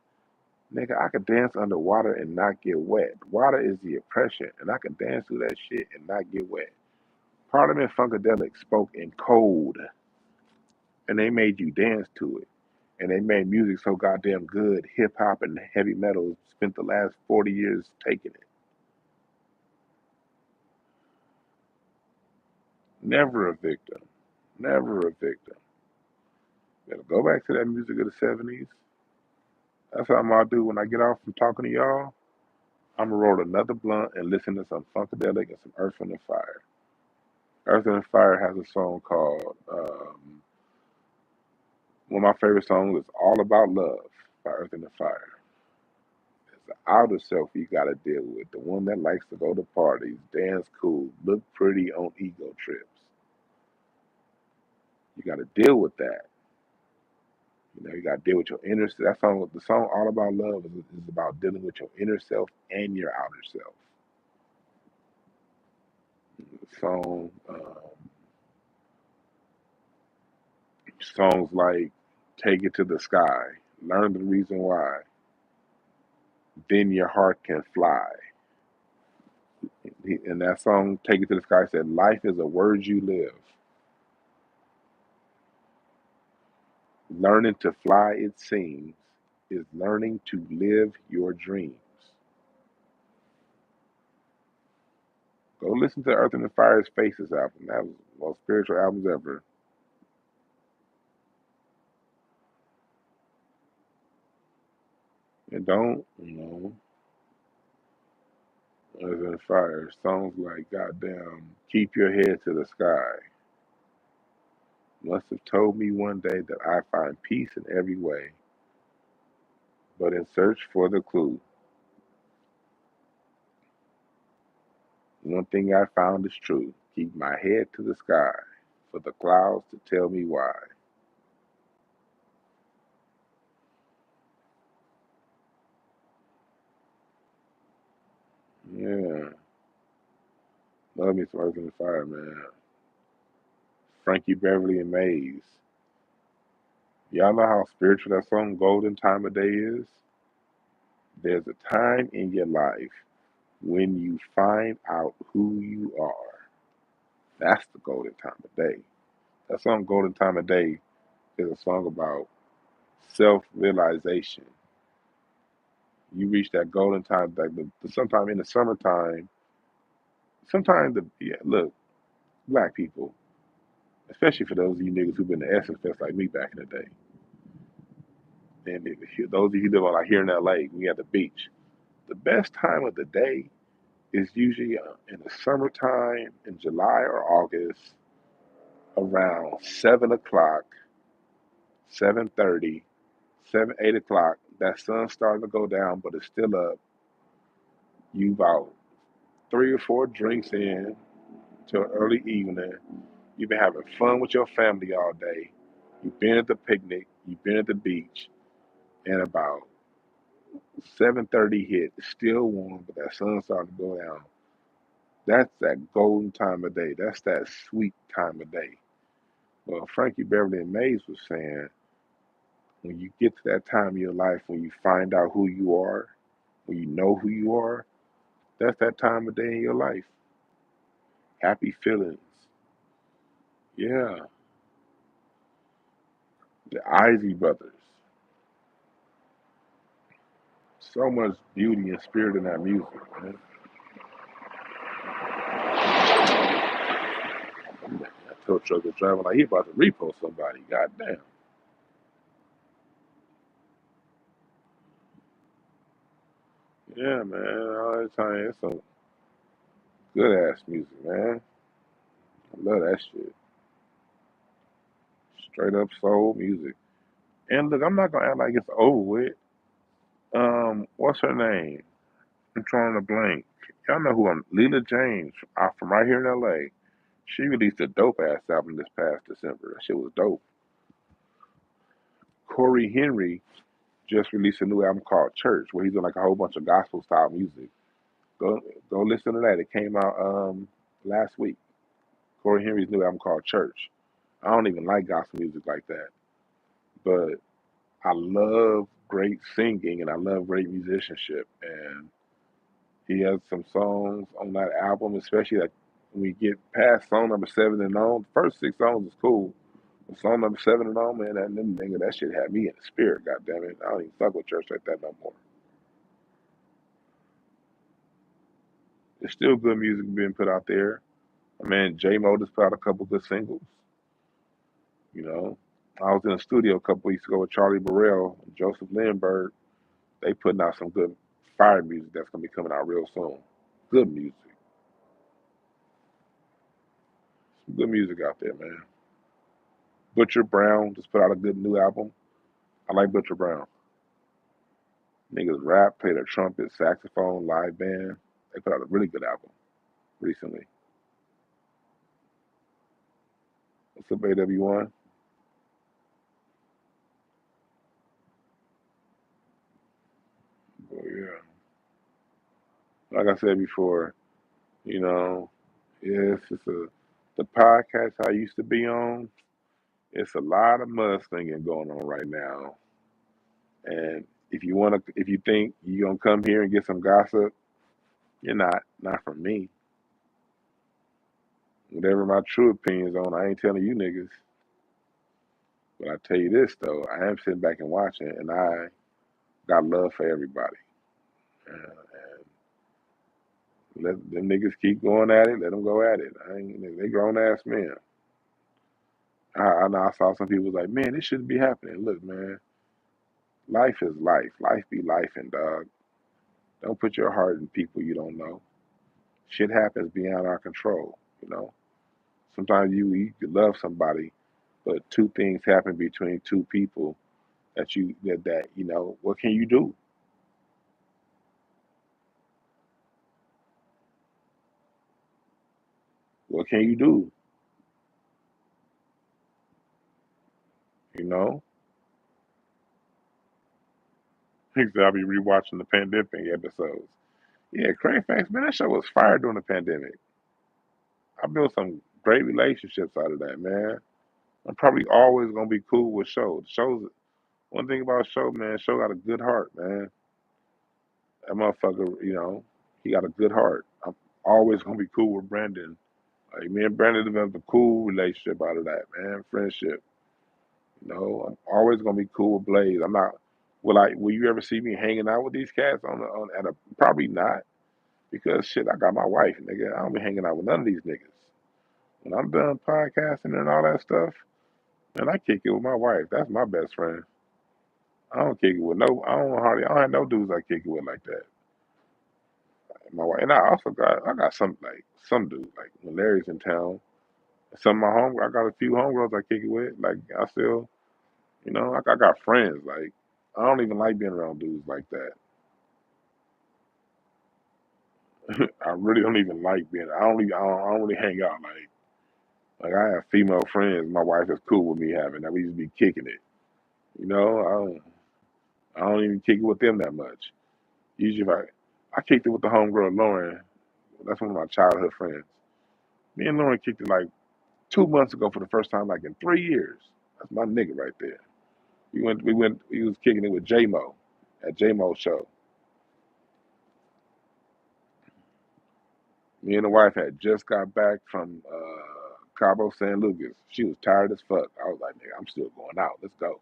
Nigga, I could dance underwater and not get wet. Water is the oppression, and I could dance through that shit and not get wet. Parliament Funkadelic spoke in code, and they made you dance to it. And they made music so goddamn good, hip hop and heavy metal spent the last 40 years taking it. Never a victim. Never a victim. Gotta go back to that music of the 70s. That's what I'm gonna do when I get off from talking to y'all. I'm gonna roll another blunt and listen to some Funkadelic and some Earth, Wind, and Fire. Earth, Wind, and Fire has a song called, one of my favorite songs is All About Love by Earth, Wind, and Fire. It's the outer self you gotta deal with, the one that likes to go to parties, dance cool, look pretty on ego trips. You gotta deal with that. You gotta deal with your inner. The song All About Love is about dealing with your inner self and your outer self. The songs like Take It to the Sky. Learn the reason why. Then your heart can fly. And that song, Take It to the Sky, said, life is a word you live. Learning to fly, it seems, is learning to live your dreams. Go listen to Earth and the Fire's Faces album. That was one of the most spiritual albums ever. And don't, Earth and the Fire, songs like goddamn Keep Your Head to the Sky. Must have told me one day that I find peace in every way, but in search for the clue. One thing I found is true. Keep my head to the sky for the clouds to tell me why. Yeah. Love me some Earth and Fire, man. Frankie Beverly and Maze. Y'all know how spiritual that song Golden Time of Day is? There's a time in your life when you find out who you are. That's the golden time of day. That song Golden Time of Day is a song about self realization. You reach that golden time, like sometime in the summertime. Sometimes look, black people, especially for those of you niggas who've been to Essence Fest like me back in the day, and those of you who live like here in LA, we at the beach. The best time of the day is usually in the summertime, in July or August, around 7 o'clock, 7:30, 8 o'clock. That sun's starting to go down, but it's still up. You about 3 or 4 drinks in till early evening. You've been having fun with your family all day. You've been at the picnic. You've been at the beach. And about 7:30 hit. It's still warm, but that sun's starting to go down. That's that golden time of day. That's that sweet time of day. Well, Frankie Beverly and Mays was saying, when you get to that time in your life when you find out who you are, when you know who you are, that's that time of day in your life. Happy feelings. Yeah. The Isley Brothers. So much beauty and spirit in that music, man. That tow truck was driving like he about to repo somebody. Goddamn. Yeah, man. All the time. It's some good ass music, man. I love that shit. Straight up soul music. And look, I'm not gonna act like it's over with. What's her name? I'm trying to blank. Y'all know who I'm. Leela James from right here in LA. She released a dope ass album this past December. That shit was dope. Corey Henry just released a new album called Church, where he's doing like a whole bunch of gospel style music. Go go listen to that. It came out last week. Corey Henry's new album called Church. I don't even like gospel music like that, but I love great singing and I love great musicianship. And he has some songs on that album, especially like when we get past song number 7 and on. The first 6 songs is cool. But song number 7 and on, man, that shit had me in the spirit. God damn it, I don't even fuck with church like that no more. There's still good music being put out there. My man J Mo just put out a couple good singles. You know, I was in the studio a couple weeks ago with Charlie Burrell and Joseph Lindbergh. They putting out some good fire music that's gonna be coming out real soon. Good music, some good music out there, man. Butcher Brown just put out a good new album. I like Butcher Brown. Niggas rap, play the trumpet, saxophone, live band. They put out a really good album recently. What's up, AW1? Well, yeah. Like I said before, you know, yes, it's the podcast I used to be on. It's a lot of mudslinging going on right now. And if you think you're gonna come here and get some gossip, you're not from me. Whatever my true opinions on, I ain't telling you niggas. But I tell you this though, I am sitting back and watching, and I got love for everybody. And let them niggas keep going at it. Let them go at it. They grown ass men. I know I saw some people like, man, this shouldn't be happening. Look, man, life is life. Life be life, and dog. Don't put your heart in people you don't know. Shit happens beyond our control. You know. Sometimes you could love somebody, but two things happen between two people that you know. What can you do? What can you do? You know. I'll be rewatching the pandemic episodes. Yeah, Crane Facts, man, that show was fire during the pandemic. I built some great relationships out of that, man. I'm probably always gonna be cool with shows. Shows one thing about show, man, show got a good heart, man. That motherfucker, you know, he got a good heart. I'm always gonna be cool with Brandon. Like me and Brandon developed a cool relationship out of that, man. Friendship. You know, I'm always gonna be cool with Blaze. I'm not will you ever see me hanging out with these cats on at a probably not. Because shit, I got my wife, nigga. I don't be hanging out with none of these niggas. When I'm done podcasting and all that stuff, man, I kick it with my wife. That's my best friend. I don't kick it with no. I don't have no dudes I kick it with like that. My wife, and I got some dudes like when Larry's in town. Some of my home, I got a few homegirls I kick it with. Like I still, you know, I got friends. Like I don't even like being around dudes like that. I really don't even like being. I don't really hang out like I have female friends. My wife is cool with me having that. We used to be kicking it. You know, I don't even kick it with them that much. Usually, if I kicked it with the homegirl Lauren. That's one of my childhood friends. Me and Lauren kicked it like 2 months ago for the first time, like in 3 years. That's my nigga right there. We was kicking it with J Mo at J Mo show. Me and the wife had just got back from Cabo San Lucas. She was tired as fuck. I was like, nigga, I'm still going out. Let's go.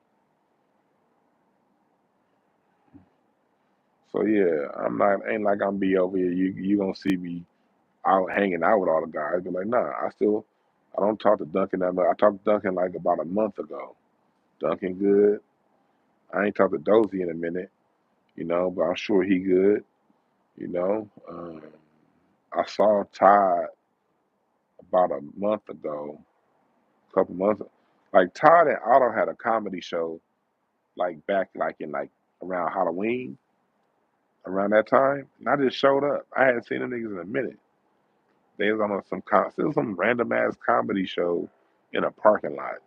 So yeah, I'm not ain't like I'm be over here. You gonna see me out hanging out with all the guys, but like nah, I don't talk to Duncan that much. I talked to Duncan like about a month ago. Duncan good. I ain't talked to Dozy in a minute, you know, but I'm sure he good, you know. I saw Todd about a month ago, a couple months. Like Todd and Otto had a comedy show like back like in like around Halloween, around that time, and I just showed up. I hadn't seen them niggas in a minute. They was on still some random ass comedy show in a parking lot.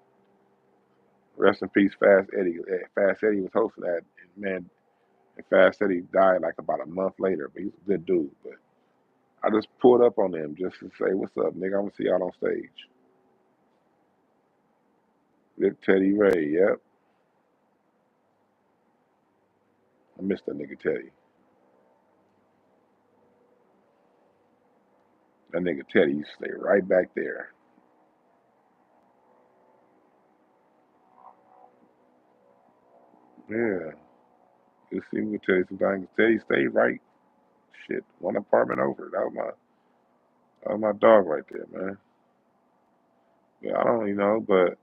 Rest in peace, Fast Eddie. Fast Eddie was hosting that, and man, and Fast Eddie died like about a month later. But he's a good dude. But I just pulled up on them just to say, "What's up, nigga? I'm gonna see y'all on stage." Rip Teddy Ray. Yep, I missed that nigga Teddy. That nigga Teddy used to stay right back there. Yeah, you see, we tell you sometimes Teddy stayed right. Shit, one apartment over. That was my dog right there, man. Yeah, I don't, you know, but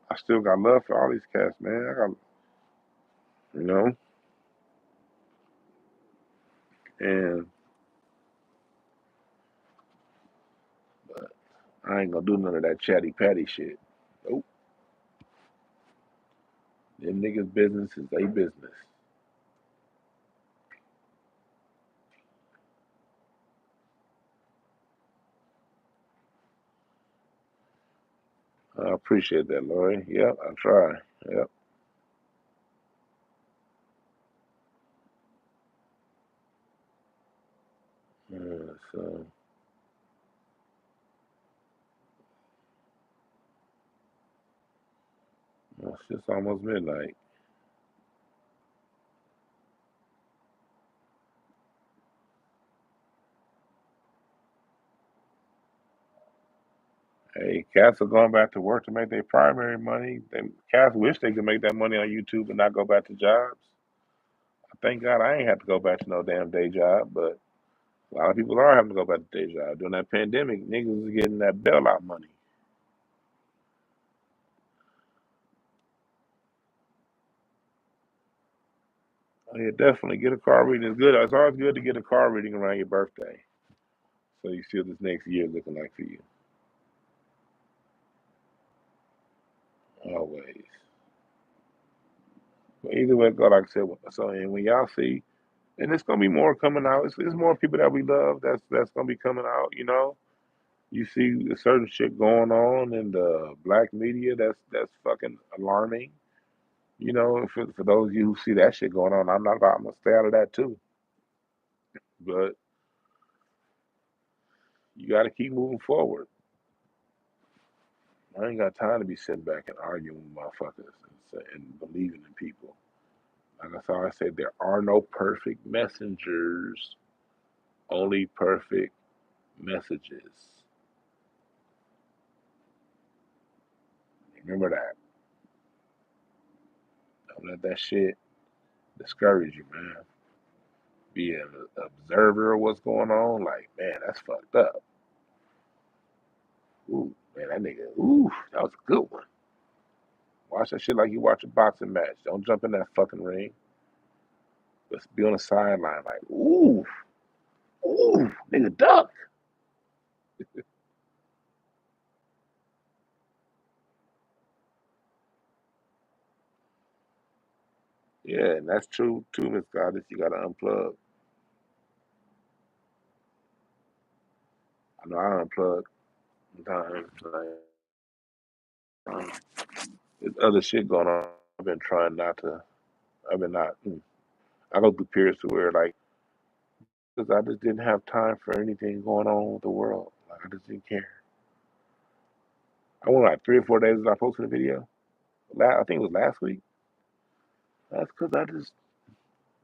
I still got love for all these cats, man. I got, you know, and I ain't gonna do none of that chatty patty shit. Nope. Them niggas' business is their business. I appreciate that, Lori. Yep, I try. Yep. So it's just almost midnight. Hey, cats are going back to work to make their primary money. Cats wish they could make that money on YouTube and not go back to jobs. Thank God I ain't have to go back to no damn day job, but a lot of people are having to go back to day job. During that pandemic, niggas was getting that bailout money. Oh, yeah, definitely. Get a car reading is good. It's always good to get a car reading around your birthday. So you see what this next year is looking like for you. Always. But either way, God, like I said, so and when y'all see, and it's gonna be more coming out. It's more people that we love that's gonna be coming out. You know, you see a certain shit going on in the black media that's fucking alarming. You know, for those of you who see that shit going on, I'm not about. I'm gonna stay out of that too. But you got to keep moving forward. I ain't got time to be sitting back and arguing with motherfuckers and believing in people. Like that's how I say, there are no perfect messengers, only perfect messages. Remember that. Don't let that shit discourage you, man. Be an observer of what's going on. Like, man, that's fucked up. Ooh, man, that nigga, ooh, that was a good one. Watch that shit like you watch a boxing match. Don't jump in that fucking ring. Let's be on the sideline, like, ooh, ooh, nigga, duck. Yeah, and that's true too, Miss Goddess. You gotta unplug. I know I unplug sometimes. There's other shit going on. I've been trying not to. I've been not. I go through periods to where like, because I just didn't have time for anything going on with the world. Like I just didn't care. I went like 3 or 4 days as I posted a video. I think it was last week. That's because I just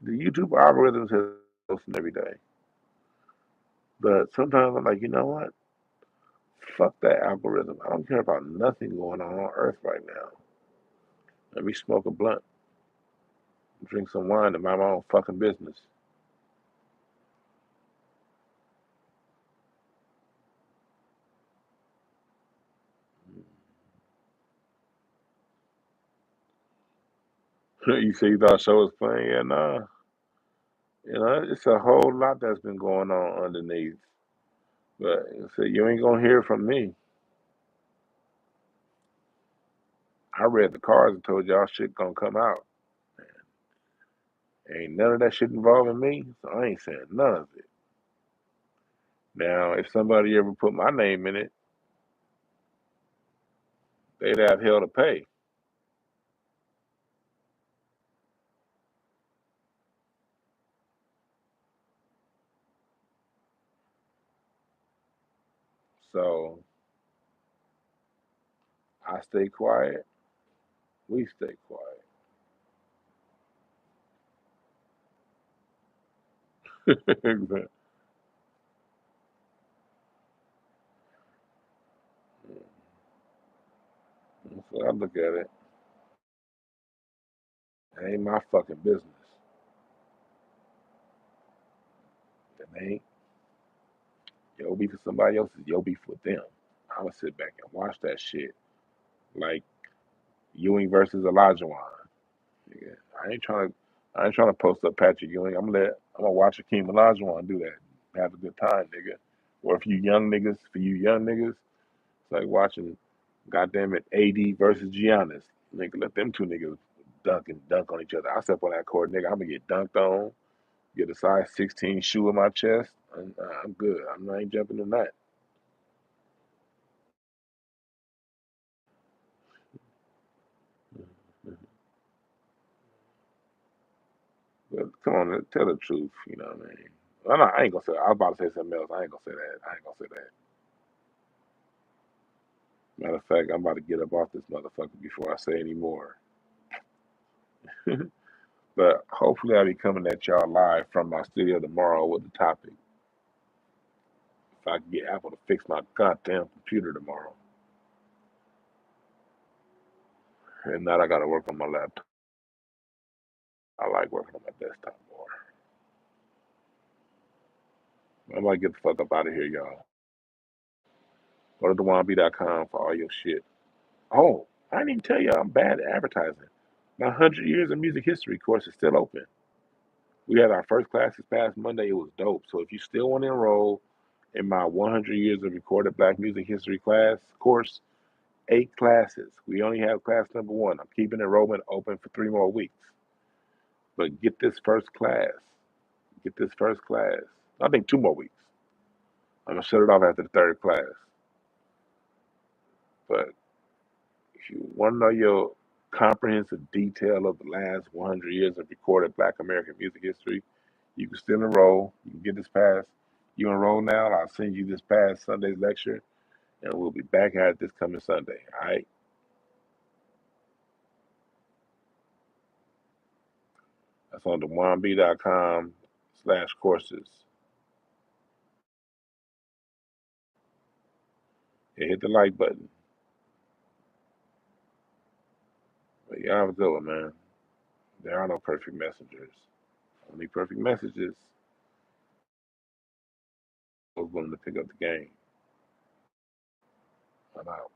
the YouTube algorithms have posting every day. But sometimes I'm like, you know what? Fuck that algorithm. I don't care about nothing going on Earth right now. Let me smoke a blunt, drink some wine, and mind my own fucking business. You say you thought show was playing? Yeah, nah. You know, it's a whole lot that's been going on underneath. But you say you ain't gonna hear from me. I read the cards and told y'all shit gonna come out. Ain't none of that shit involving me, so I ain't saying none of it. Now, if somebody ever put my name in it, they'd have hell to pay. So I stay quiet. We stay quiet. That's what I look at it. It ain't my fucking business. It ain't your beef with somebody else is your beef with them. I'ma sit back and watch that shit. Like Ewing versus Olajuwon. Yeah, I ain't trying to post up Patrick Ewing. I'm gonna watch Akeem Olajuwon do that. Have a good time, nigga. Or if you young niggas, for you young niggas, it's like watching goddamn it AD versus Giannis. Nigga, let them two niggas dunk on each other. I step on that court, nigga. I'm gonna get dunked on, get a size 16 shoe in my chest. I'm good. I ain't jumping in that. But come on, tell the truth. You know what I mean? I ain't gonna say. I was about to say something else. I ain't gonna say that. I ain't gonna say that. Matter of fact, I'm about to get up off this motherfucker before I say any more. But hopefully, I'll be coming at y'all live from my studio tomorrow with the topic. If I can get Apple to fix my goddamn computer tomorrow. And now I got to work on my laptop. I like working on my desktop more. I'm gonna get the fuck up out of here, y'all. Go to DwannBrown for all your shit. Oh, I didn't even tell you I'm bad at advertising. My 100 Years of Music History course is still open. We had our first class this past Monday. It was dope. So if you still want to enroll in my 100 Years of Recorded Black Music History class course, 8 classes. We only have class number 1. I'm keeping enrollment open for 3 more weeks. But get this first class. Get this first class. I think 2 more weeks. I'm going to shut it off after the 3rd class. But if you want to know your comprehensive detail of the last 100 years of recorded Black American music history, you can still enroll. You can get this pass. You enroll now, I'll send you this past Sunday's lecture, and we'll be back at it this coming Sunday. All right? That's on DwannB.com/courses. And hit the like button. But y'all have a good one, man. There are no perfect messengers. Only perfect messages. Those willing to pick up the game. I'm out.